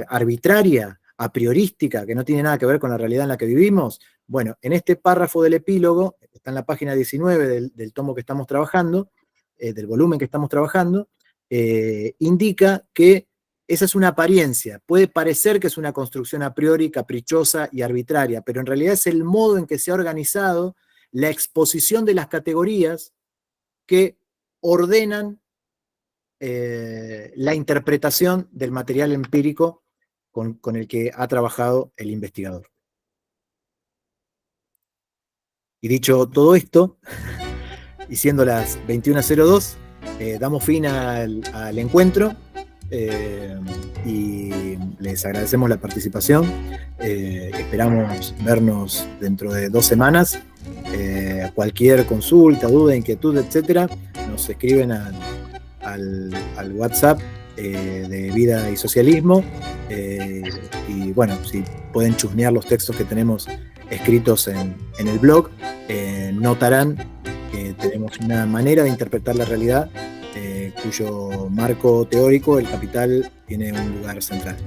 arbitraria, a priorística, que no tiene nada que ver con la realidad en la que vivimos. Bueno, en este párrafo del epílogo, está en la página 19 del tomo que estamos trabajando, del volumen que estamos trabajando, indica que esa es una apariencia. Puede parecer que es una construcción a priori caprichosa y arbitraria, pero en realidad es el modo en que se ha organizado la exposición de las categorías que ordenan la interpretación del material empírico con el que ha trabajado el investigador. Y dicho todo esto, y siendo las 21:02, damos fin al encuentro y les agradecemos la participación. Esperamos vernos dentro de 2 semanas. Cualquier consulta, duda, inquietud, etcétera, nos escriben al WhatsApp de Vida y Socialismo, y bueno, si pueden chusmear los textos que tenemos escritos en el blog, notarán que tenemos una manera de interpretar la realidad cuyo marco teórico, el capital, tiene un lugar central.